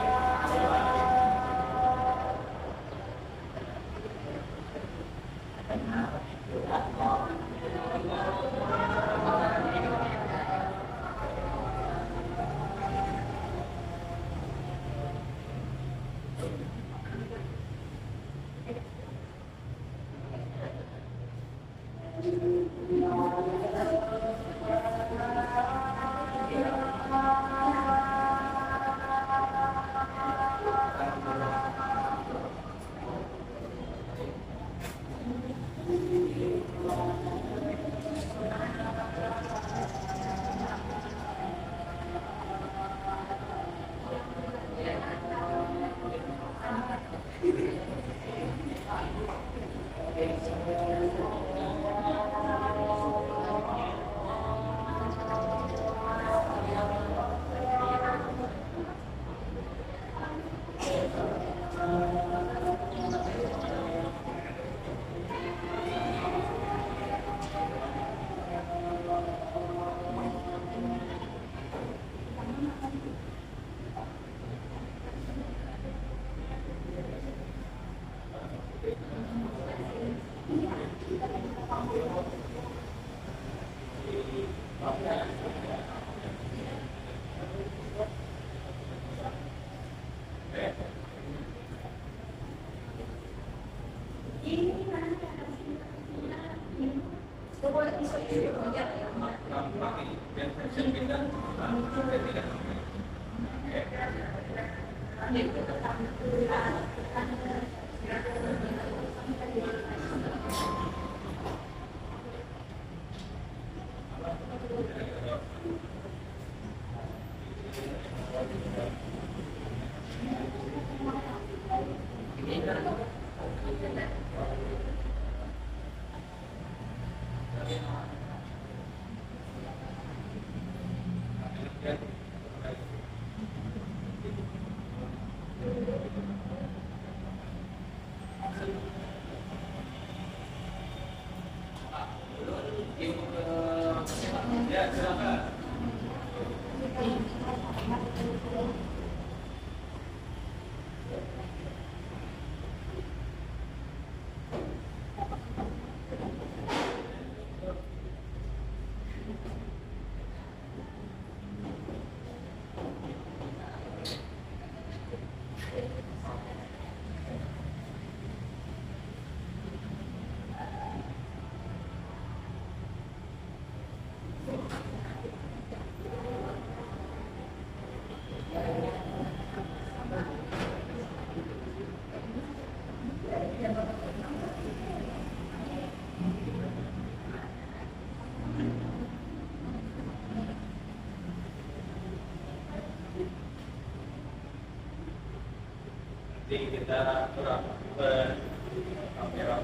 Ya, silakan. Nanti kita berapa kamera.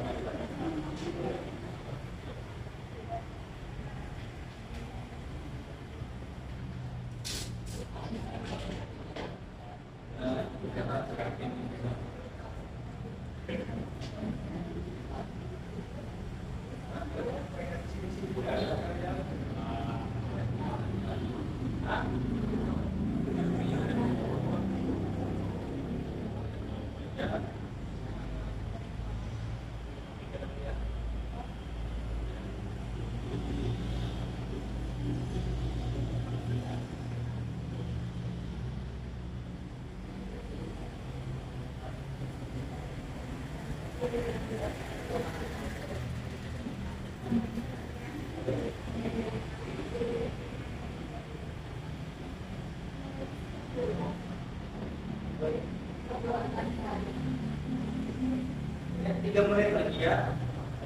Ya, 3 menit lagi ya.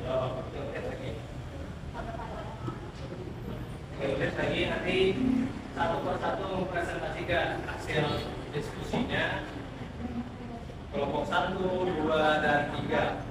Kalau 3 menit lagi. 3 menit lagi nanti satu persatu mempresentasikan hasil diskusinya. Kelompok 1, 2, dan 3.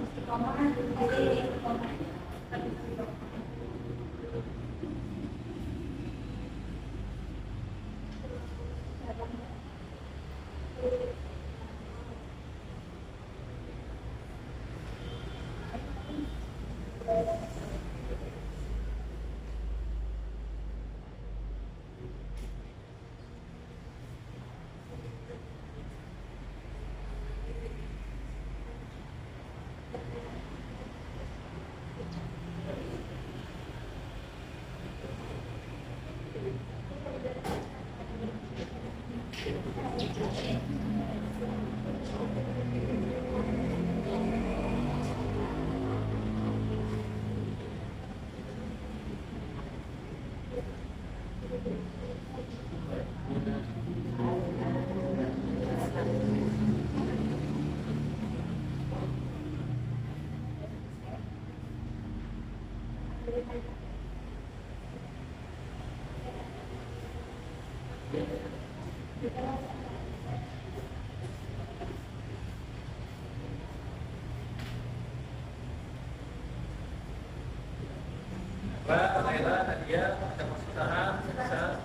Mbak Laila, Nadia, ada persoalan? Bisa?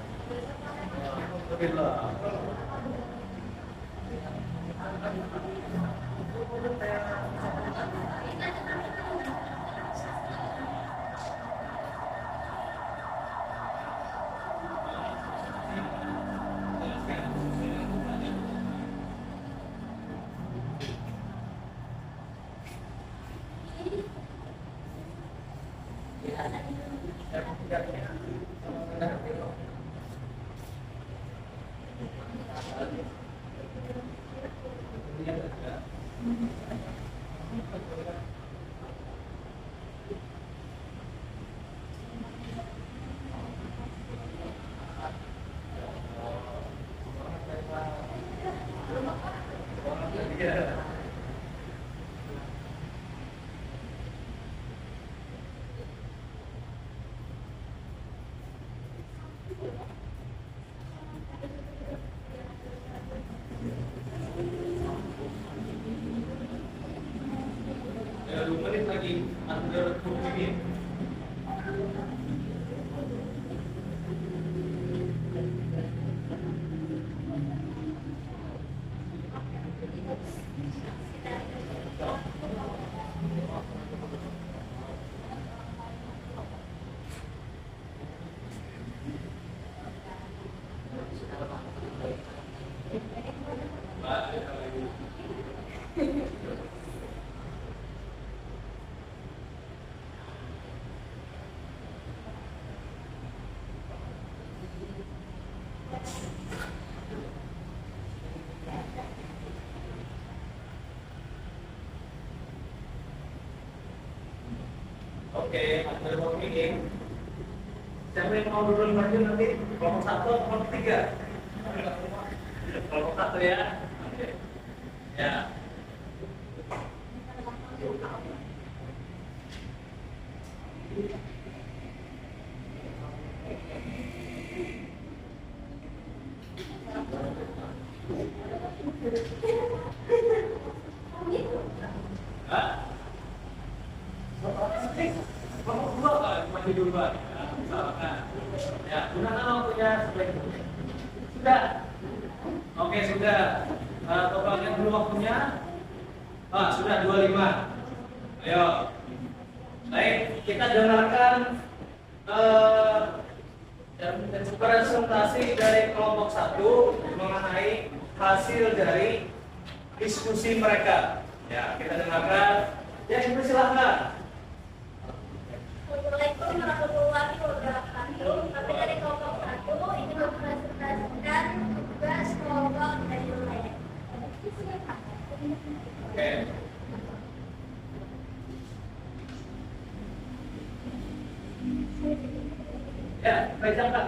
Alhamdulillah. Ya, 2 menit lagi under ini. Oke, under meeting. Siapa yang mau dulu maju nanti? Kelompok 1 atau kelompok 3? Kelompok 1 ya. Oke. Ya. Hah? Kelompok 2 kan? Maju duluan. Ya, misalkan. Ya, gunakan waktunya sebaik mungkin. Sudah? Oke, sudah. Totalkan dulu waktunya. Sudah 25. Ayo. Baik, kita dengarkan presentasi dari kelompok 1 mengenai hasil dari diskusi mereka. Ya, kita dengarkan. Ya, Ibu silahkan. Assalamualaikum warahmatullahi wabarakatuh. Kami dari kelompok 1 ingin mempresentasikan tugas kelompok dari wilayah. Oke. Ya, bacakan.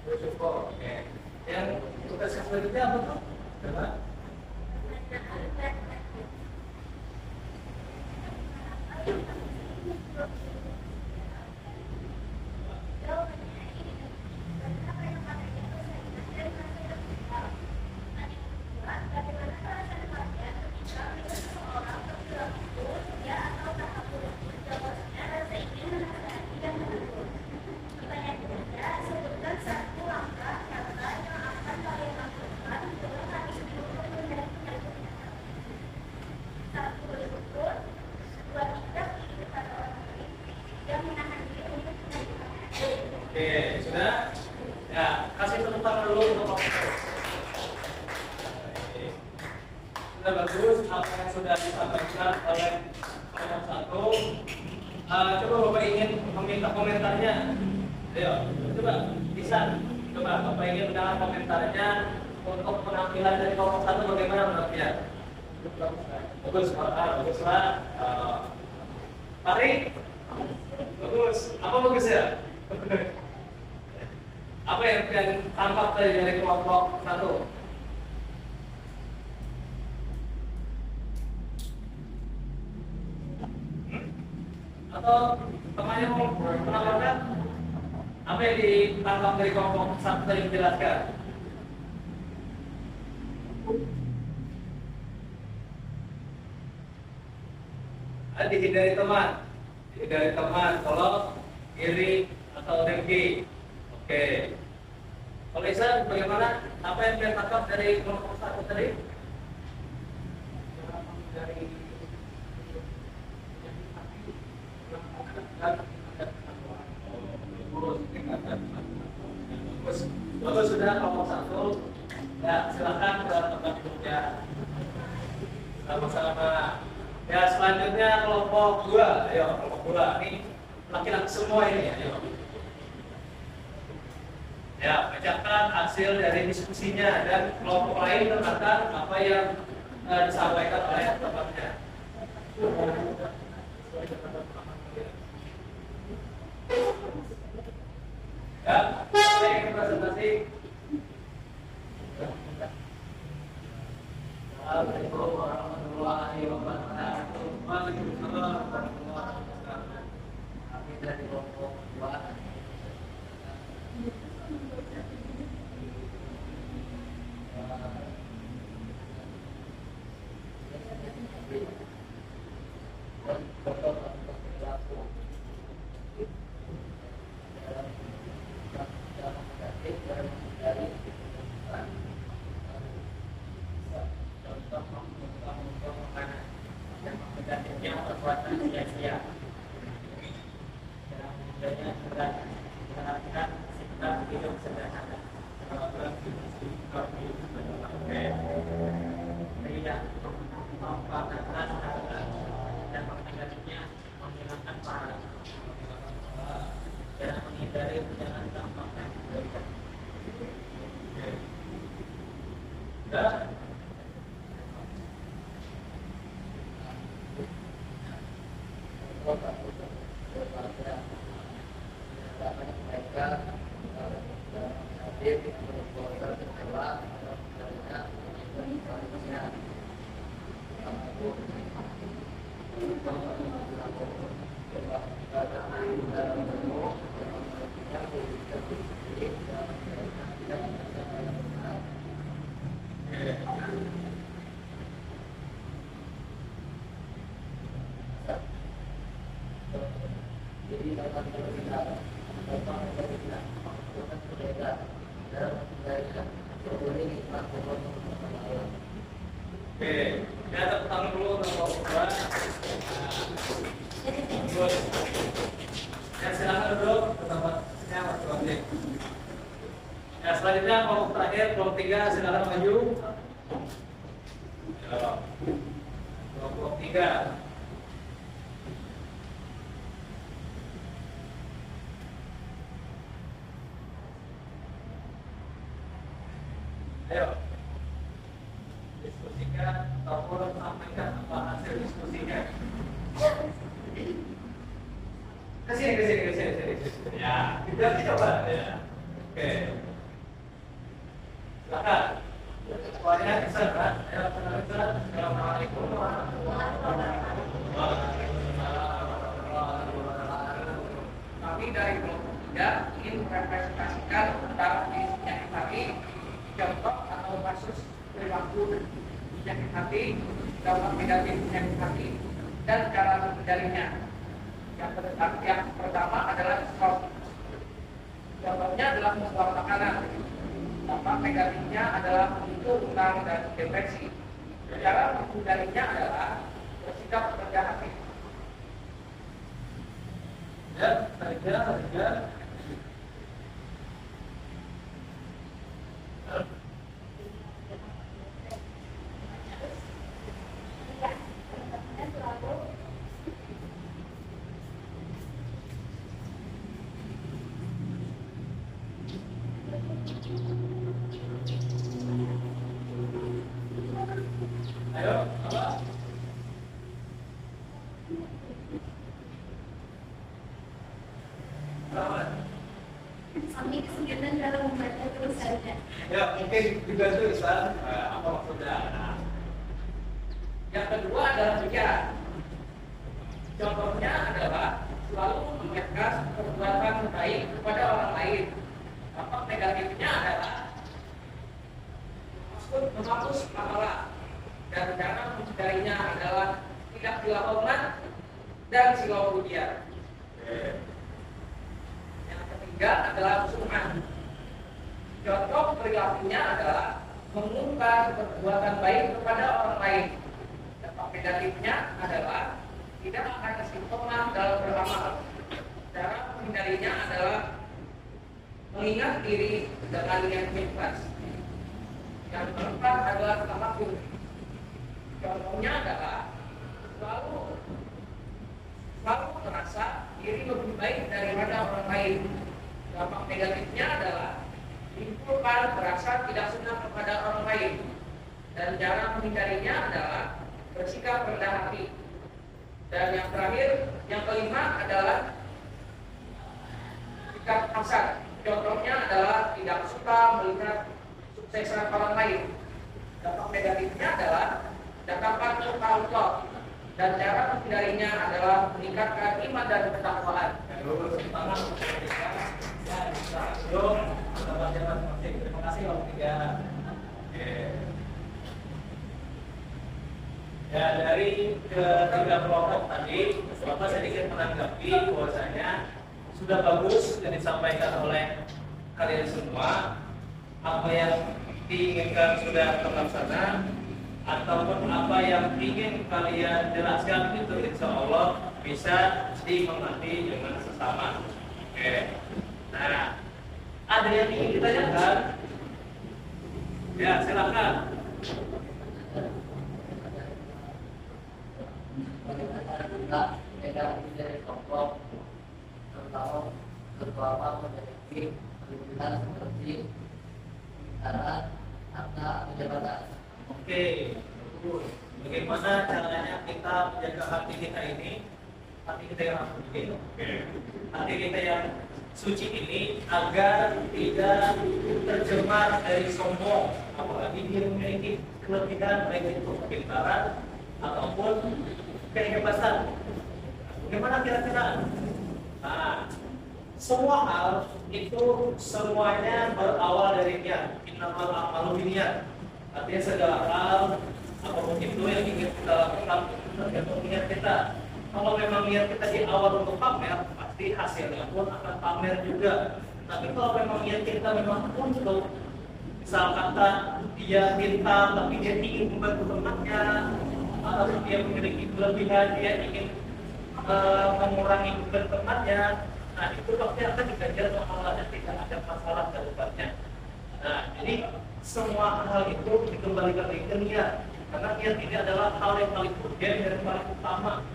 Bersyukur. Oke. Yang tugas selanjutnya apa tuh? Coba. menasihati dan menegur. Pertanyaan ketiga, sebutkan satu langkah nyata yang akan kalian lakukan dalam hari ini untuk menghindari penyakit menyerang. Satu, bersyukur. Dua, tidak iri pada orang lain. Tiga, menahan diri untuk menyakiti. Oke, sudah? Ya, kasih tepuk tangan dulu untuk Profesor. Sudah bagus apa yang sudah disampaikan oleh kelompok satu. Coba Bapak ingin meminta komentarnya. Ayo, coba bisa. Coba Bapak ingin mendengar komentarnya untuk penampilan dari kelompok satu bagaimana menurutnya? Bagus, bagus lah. Mari. Bagus. Apa bagus ya? Apa yang tampak dari kelompok satu? Atau temannya mau menambahkan apa yang ditangkap dari kelompok satu tadi menjelaskan? Dihindari teman kalau iri atau dengki. Oke. Kalau Isa bagaimana? Apa yang ditangkap dari kelompok satu tadi? Dari Bagus sudah kelompok satu. Ya silakan ke tempat duduknya. Sama-sama. Ya selanjutnya kelompok 2. Ayo kelompok 2. Ini laki-laki semua ini. Ayo. Ya bacakan hasil dari diskusinya dan kelompok lain tentang apa yang disampaikan oleh tempatnya. Ya, saya ingin presentasi. Assalamualaikum warahmatullahi wabarakatuh. Waalaikumsalam warahmatullahi wabarakatuh. Kami dari kelompok 2. Oke, ya tepuk tangan dulu untuk kelompok 2. Ya silakan duduk ke tempatnya masing-masing. Ya selanjutnya kelompok terakhir, kelompok 3 silakan maju. Ya, kelompok 3. Ayo. Diskusikan ataupun sampaikan apa hasil diskusinya. Kesini. Ya, kita coba ya. Oke. Silakan. Soalnya bisa kan? Ayo, Assalamualaikum warahmatullahi wabarakatuh. Kami dari kelompok 3 ingin merepresentasikan tentang penyakit hati, contoh atau kasus perilaku penyakit hati, dampak negatif penyakit hati, dan cara menghindarinya. Yang yang pertama adalah stop. Contohnya adalah membuang makanan. Dampak negatifnya adalah memicu utang dan depresi. Cara menghindarinya adalah bersikap rendah hati. Ya, saja. Ayo, apa? Selamat. Kami kesulitan dalam membaca tulisannya. Ya, mungkin juga itu Islam. Apa maksudnya? Nah, Yang kedua adalah pikiran. Contohnya adalah selalu mengekas perbuatan baik kepada orang lain. Dampak negatifnya adalah menghapus pahala, dan cara menghindarinya adalah tidak dilakukan dan silau rupiah. Yang ketiga adalah kesukaan. Contoh perilakunya adalah mengungkap perbuatan baik kepada orang lain. Dampak negatifnya adalah tidak akan istiqomah dalam beramal. Cara menghindarinya adalah mengingat diri dengan niat ikhlas. Yang keempat adalah tamakun. Contohnya adalah selalu merasa diri lebih baik daripada orang lain. Dampak negatifnya adalah timbulkan merasa tidak senang kepada orang lain. Dan cara menghindarinya adalah bersikap rendah hati. Dan yang terakhir, yang kelima adalah sikap hasad. Contohnya adalah tidak suka melihat suksesan orang lain. Dampak negatifnya adalah datangkan kepada Allah. Dan cara menghindarinya adalah meningkatkan iman dan ketakwaan. Terima kasih Om Tiga. Ya, dari ketiga kelompok tadi, Bapak sedikit menanggapi bahwasanya sudah bagus yang disampaikan oleh kalian semua. Apa yang diinginkan sudah terlaksana, ataupun apa yang ingin kalian jelaskan itu insya Allah bisa dimengerti dengan sesama. Oke. Nah, ada yang ingin ditanyakan? Ya, silakan. Dari kelompok terutama beberapa memiliki kedudukan seperti pembicaraan harta atau jabatan. Oke, bagaimana caranya kita menjaga hati kita ini, hati kita yang suci, hati kita yang suci ini agar tidak tercemar dari sombong, apalagi dia memiliki kelebihan baik itu kepintaran ataupun kehebasan. Bagaimana kira-kira? Nah, semua hal itu semuanya berawal dari niat. Innamal a'malu binniyat. Artinya segala hal apapun itu yang ingin kita lakukan tergantung niat kita. Kalau memang niat kita di awal untuk pamer, pasti hasilnya pun akan pamer juga. Tapi kalau memang niat kita memang untuk, misal kata dia pintar tapi dia ingin membantu temannya, atau dia memiliki kelebihan, dia ingin mengurangi beban temannya, nah itu pasti akan diganjar pahalanya, tidak ada masalah ke depannya. Nah, jadi semua hal itu dikembalikan lagi ke niat, karena niat ini adalah hal yang paling urgen dan paling utama.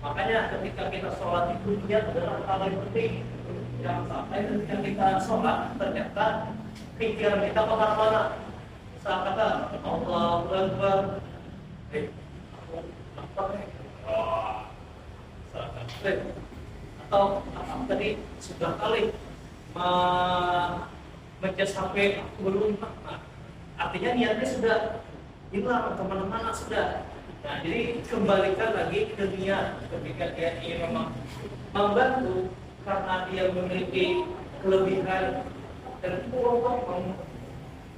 Makanya ketika kita sholat itu niat adalah hal yang penting. Jangan sampai ketika kita sholat ternyata pikiran kita kemana-mana. Misal kata Allahu Akbar, atau apa tadi sudah kali mencet HP belum, artinya niatnya sudah hilang kemana-mana sudah. Nah, jadi kembalikan lagi ke niat ketika dia ingin memang membantu karena dia memiliki kelebihan dan untuk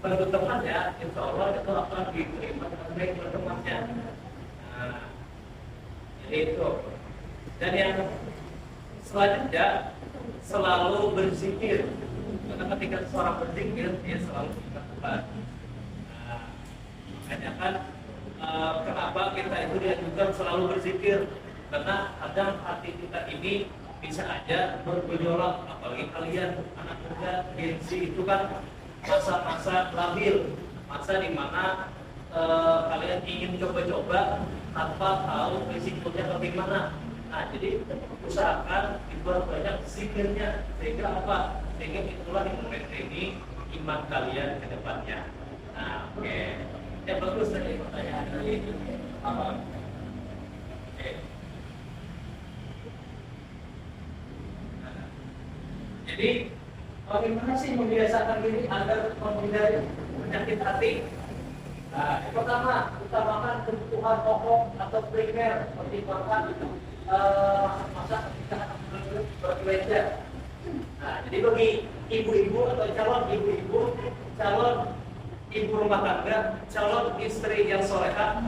membantu temannya, insya Allah itu akan diterima dengan baik oleh temannya. Nah, jadi itu. Dan yang Selanjutnya, selalu berzikir. Karena ketika seorang berzikir, dia selalu ingat Tuhan. Nah, makanya kan kenapa kita itu dianjurkan selalu berzikir? Karena kadang hati kita ini bisa aja bergejolak, apalagi kalian anak muda, Gen Z itu kan masa-masa labil, masa dimana kalian ingin coba-coba tanpa tahu risikonya bagaimana. Nah, jadi usahakan dibuat banyak zikirnya, sehingga apa? Sehingga itulah yang membentengi iman kalian ke depannya. Nah, oke. Ya bagus tadi pertanyaan dari apa? Oke. Nah, jadi bagaimana sih membiasakan diri agar menghindari penyakit hati? Nah, yang pertama, utamakan kebutuhan pokok atau primer seperti makan, masak ketika berbelanja. Nah, jadi bagi ibu-ibu atau calon ibu-ibu, calon ibu rumah tangga, calon istri yang soleha.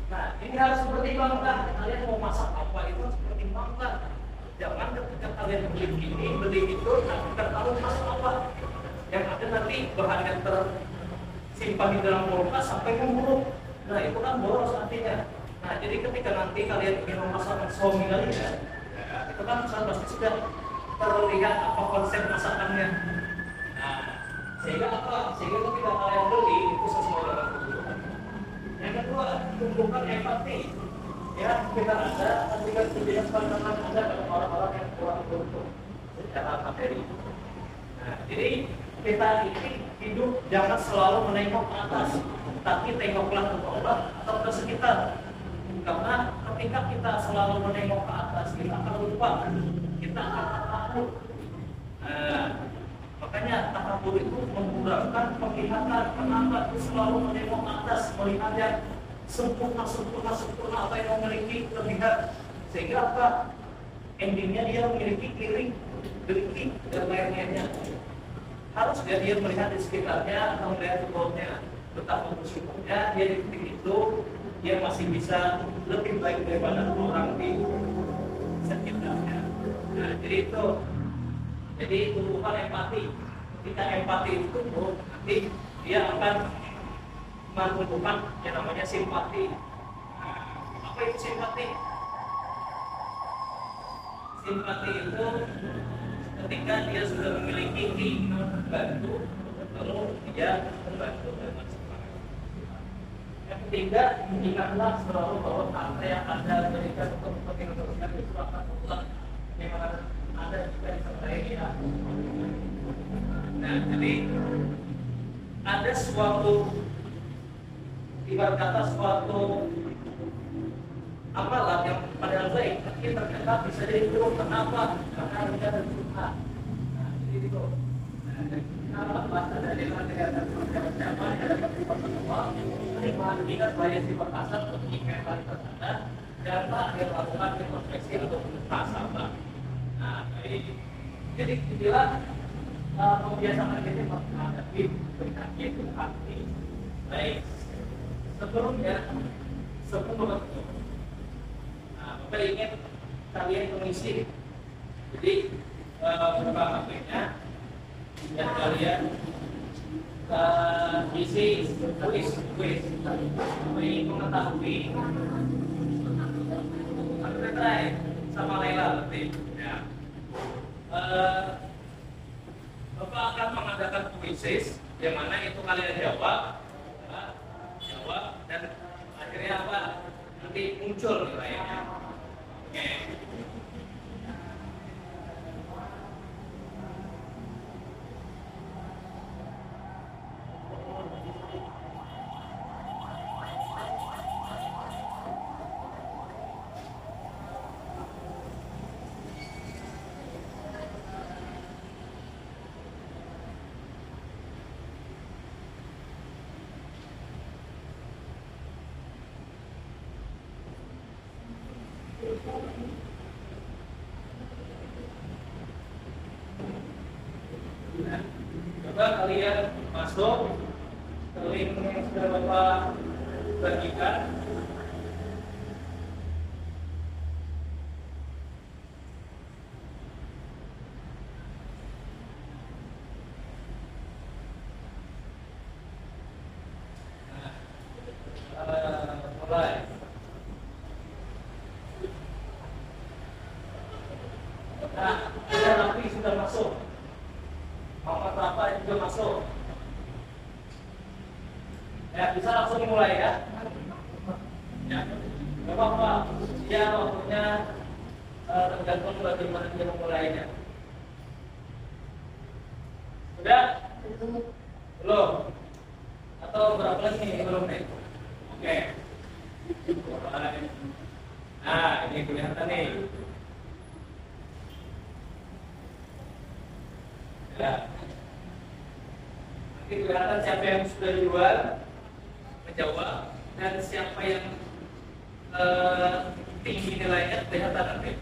Nah, ini harus pertimbangkan. Kalian mau masak apa itu harus pertimbangkan. Jangan ketika kalian beli ini, beli itu, nah kita tahu masak apa. Yang ada nanti bahan yang tersimpan di dalam kulkas sampai memburuk. Nah, itu kan boros artinya. Nah, jadi ketika nanti kalian ingin memasak suami kalian, itu kan pasti sudah terlihat apa konsep masakannya. Nah, sehingga apa? Sehingga ketika kalian beli itu sesuai dengan kebutuhan. Yang kedua, tumbuhkan empati. Ya, kita ada ketika tidak pandangan Anda pada orang-orang yang kurang beruntung secara materi. Nah, jadi kita ini hidup jangan selalu menengok ke atas, tapi tengoklah ke bawah atau ke sekitar. Karena ketika kita selalu menengok ke atas, kita akan lupa, kita akan takabur. Makanya takabur itu mengurangkan penglihatan. Kenapa itu selalu menengok ke atas, melihat yang sempurna apa yang memiliki terlihat, sehingga apa? Endingnya dia memiliki lirik, dan lain-lainnya. Harus dia melihat di sekitarnya atau melihat di bawahnya, betapa bersyukurnya dia di titik itu dia masih bisa lebih baik daripada orang di sekitarnya. Nah, jadi tumbuhkan empati. Ketika empati itu tumbuh, nanti dia akan menumbuhkan yang namanya simpati. Nah, apa itu simpati? Simpati itu ketika dia sudah memiliki keinginan membantu, lalu dia membantu dengan semangat. Yang ketiga, ingatlah selalu bahwa apa yang Anda berikan untuk kepentingan sosial itu akan mutlak, bagaimana Anda juga disertai dia. Nah, jadi ada suatu ibarat kata suatu amalan yang padahal baik, tapi ternyata bisa jadi buruk. Kenapa? Karena ada Tuhan. Nah, jadi itu. Kalau bahasa dari negara dan siapa yang ada di pertemuan, terima ingat bahaya sifat asal untuk inventarisasi Anda dan dia melakukan introspeksi untuk muhasabah. Nah, baik. Jadi inilah membiasakan diri menghadapi penyakit hati. Baik. Sebelum bertemu, Bapak ingin kalian mengisi. Jadi buka HP-nya dan kalian isi kuis. Ingin mengetahui sama Laila berarti. Ya. Bapak akan mengadakan kuisis yang mana itu kalian jawab dan akhirnya apa? Nanti muncul nilainya. Oke. Coba kalian masuk ke link yang sudah Bapak bagikan. Nah, ada Rafi sudah masuk. Muhammad Rafa juga masuk. Ya, bisa langsung dimulai ya. Ya, nggak apa-apa. Ya, waktunya tergantung bagaimana dia memulainya. Sudah? Belum? Atau berapa lagi nih? Belum nih? Oke. Nah, ini kelihatan nih. Ya. Nanti kelihatan siapa yang sudah duluan menjawab dan siapa yang tinggi nilainya kelihatan nanti.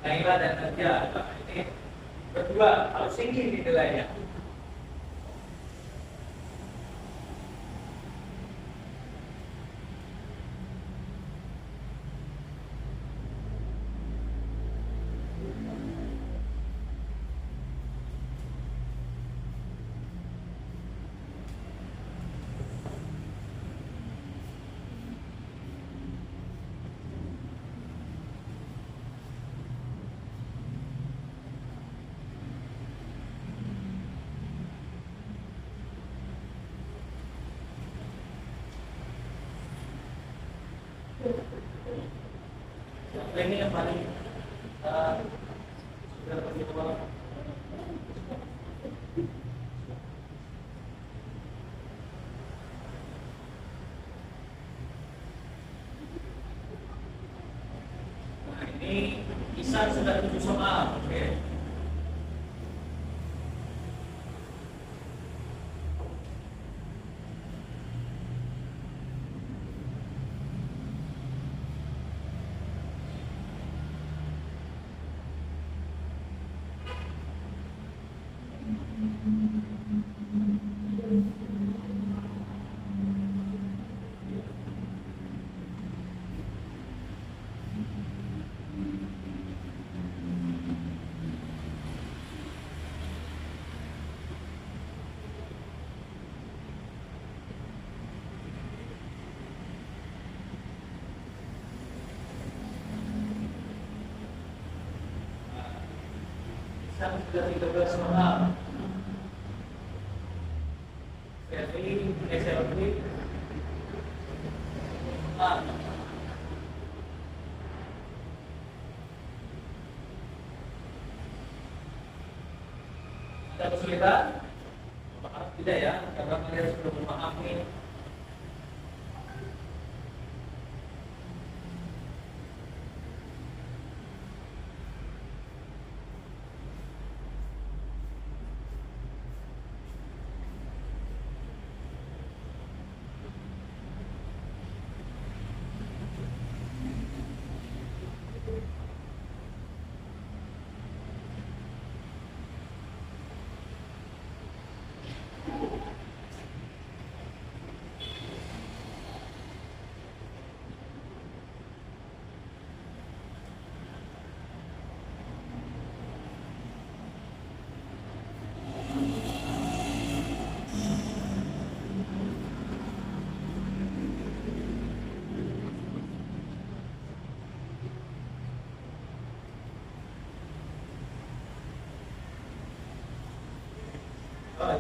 Laila dan Nadia, ini berdua harus tinggi nilainya. Ini yang paling sudah terjawab. Nah, ini Isan sudah 7 soal. Oke. Isan sudah 13 soal. Jadi SLB ada kesulitan? Tidak ya, karena kalian sudah memahami.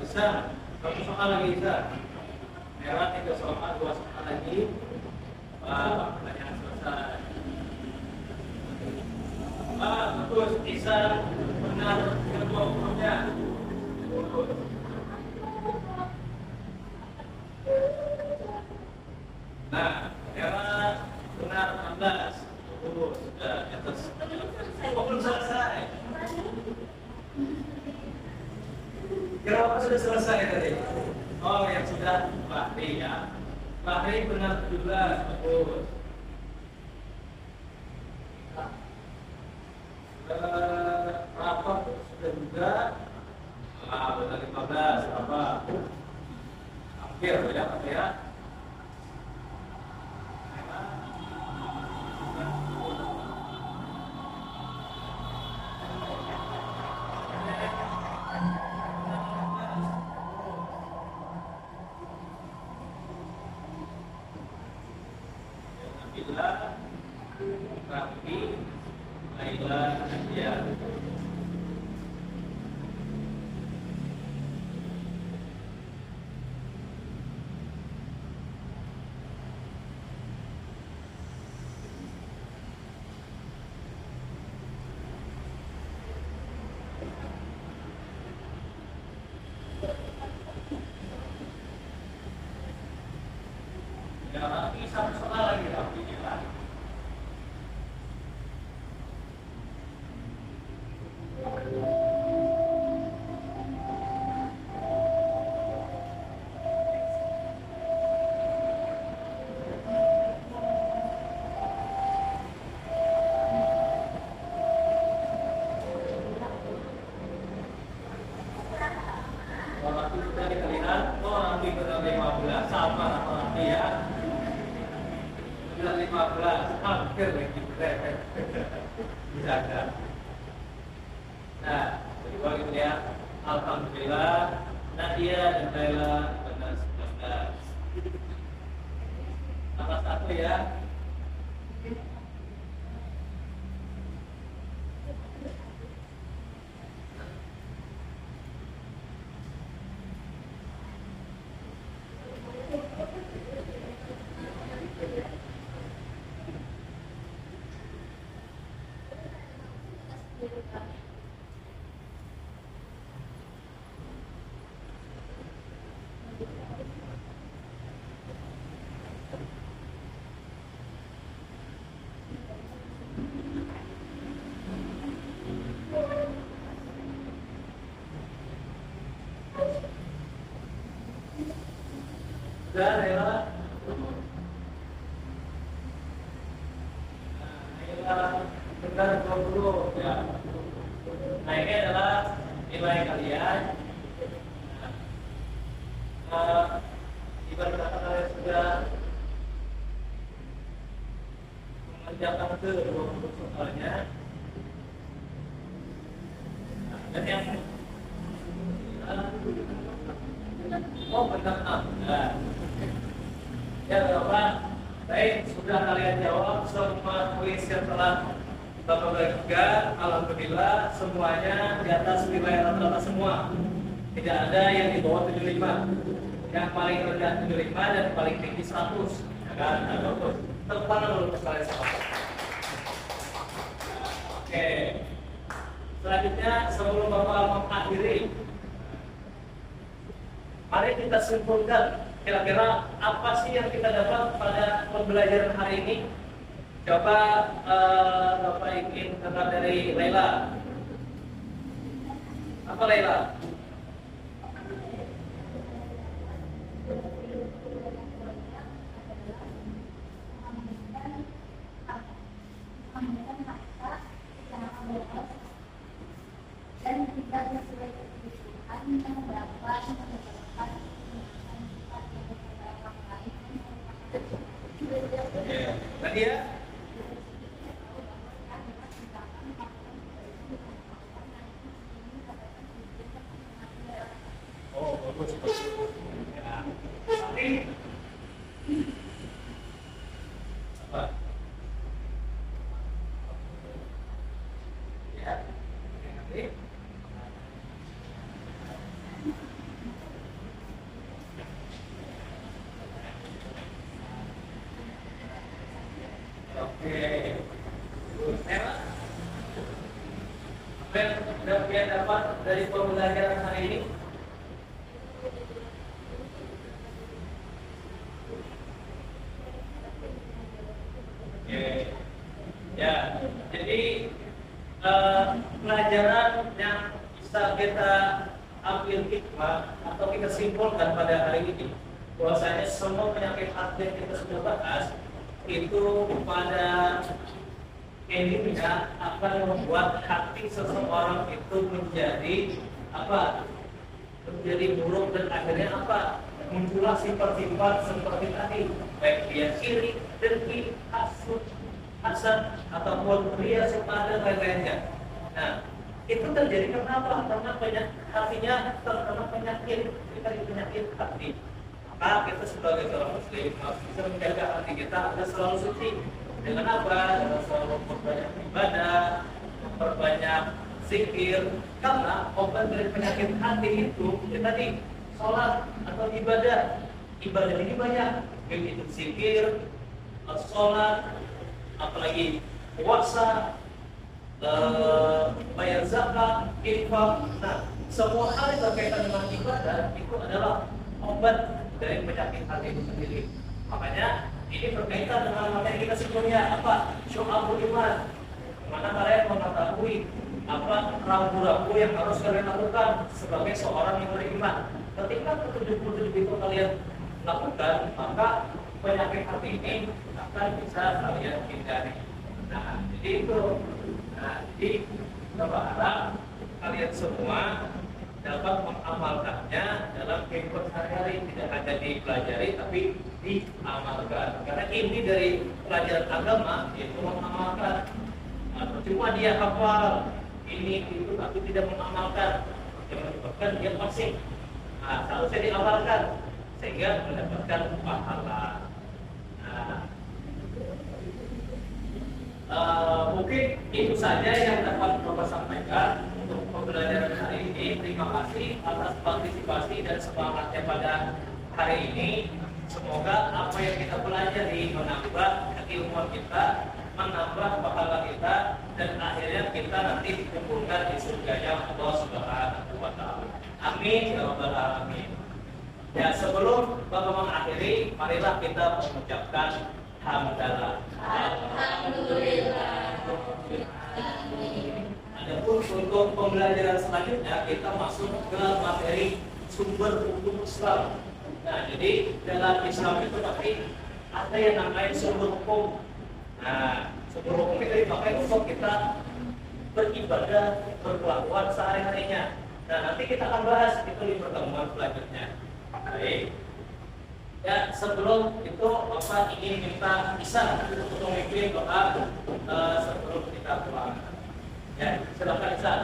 Bisa, satu soal lagi bisa. Merah 3 soal, 2 soal lagi. Pertanyaan selesai. Bagus, bisa benar kedua hurufnya. Bagus. Nah, merah benar 16. Bagus, sudah di atas. Oh, belum selesai. Kenapa sudah selesai tadi? Oh, yang sudah Bahri ya. Bahri benar 17, bagus. Rafa sudah juga. Benar 15, Rafa. Hampir ya, Pak ya. Bila Raffi, Laila, Nadia. Ya, Raffi satu soal lagi Raffi ya. Kalau Raffi sudah dikalikan, oh Raffi benar 15 sama sama Raffi ya. Benar 15, hampir lagi benar. Bisa ada. Nah, jadi kalau gitu ya, alhamdulillah Nadia dan Laila benar 19. Tambah satu ya. Sudah, Laila. Laila benar 20 ya. Nah ini adalah nilai kalian. Ibarat kata kalian sudah mengerjakan ke 20 soalnya. Dan yang oh benar nah. Ya Bapak, baik sudah kalian jawab semua kuis yang telah Bapak bagikan. Alhamdulillah semuanya di atas nilai rata-rata semua. Tidak ada yang di bawah 75. Yang paling rendah 75 dan paling tinggi 100. Ya kan? Nah, bagus. Tepuk tangan dulu sekalian sama. Oke. Selanjutnya sebelum Bapak mengakhiri, mari kita simpulkan kira-kira apa sih yang kita dapat pada pembelajaran hari ini. Coba Bapak ingin dengar dari Laila. Apa Laila? Dan tidak sesuai kebutuhan yang dapat menyebabkan Nadia? Oh, bagus. Ya. Nanti apa? Ya. Nanti oke. Apa yang kalian dapat dari pembelajaran hari ini? Oke. Ya, jadi pelajaran yang bisa kita ambil hikmah atau kita simpulkan pada hari ini, bahwasanya semua penyakit hati yang kita sudah bahas itu pada intinya akan membuat hati seseorang itu menjadi apa? Menjadi buruk dan akhirnya apa? Muncullah sifat-sifat seperti tadi, baik dia iri, dengki, hasut, hasad ataupun ria serta dan lain-lainnya. Nah, itu terjadi kenapa? Karena hatinya terkena penyakit, penyakit hati. Maka kita sebagai seorang muslim harus bisa menjaga hati kita agar selalu suci. Dengan apa? Dengan selalu memperbanyak ibadah, memperbanyak zikir. Karena obat dari penyakit hati itu ya tadi sholat atau ibadah. Ibadah ini banyak, yaitu zikir, sholat, apalagi puasa, bayar zakat, infak. Nah, semua hal yang berkaitan dengan ibadah itu adalah obat dari penyakit hati itu sendiri. Makanya ini berkaitan dengan materi kita sebelumnya, apa? Syu'abul iman. Mana kalian mengetahui apa rambu-rambu yang harus kalian lakukan sebagai seorang yang beriman. Ketika ke-77 itu kalian lakukan, maka penyakit hati ini akan bisa kalian hindari. Nah, jadi itu. Nah, jadi kita berharap kalian semua dapat mengamalkannya dalam kehidupan sehari-hari, tidak hanya dipelajari tapi diamalkan. Karena inti dari pelajaran agama yaitu mengamalkan. Nah, cuma dia hafal ini itu tapi tidak mengamalkan, yang menyebabkan dia pasif. Nah, seharusnya diamalkan sehingga mendapatkan pahala. Nah, mungkin itu saja yang dapat Bapak sampaikan untuk pembelajaran hari ini. Terima kasih atas partisipasi dan semangatnya pada hari ini. Semoga apa yang kita pelajari menambah keilmuan kita, menambah pahala kita, dan akhirnya kita nanti dikumpulkan di surganya Allah Subhanahu wa Ta'ala. Amin ya rabbal alamin. Ya, sebelum Bapak mengakhiri, marilah kita mengucapkan hamdalah. Alhamdulillah. Adapun untuk pembelajaran selanjutnya kita masuk ke materi sumber hukum Islam. Nah, jadi dalam Islam itu tapi ada yang namanya sumber hukum. Nah, sumber hukum itu dipakai untuk kita beribadah, berkelakuan sehari-harinya. Nah, nanti kita akan bahas itu di pertemuan selanjutnya. Baik. Ya, sebelum itu Bapak ingin minta Ihsan untuk memimpin doa sebelum kita pulang. Ya, silakan Ihsan.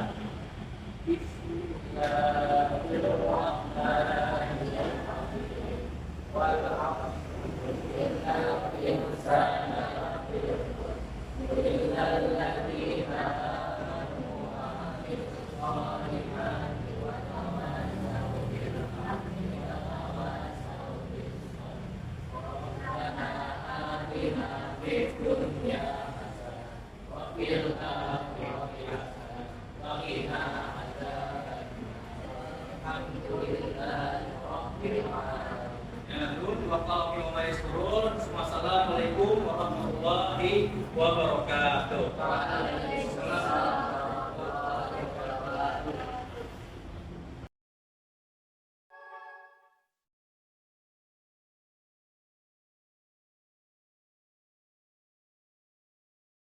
Wassalamualaikum warahmatullahi wabarakatuh.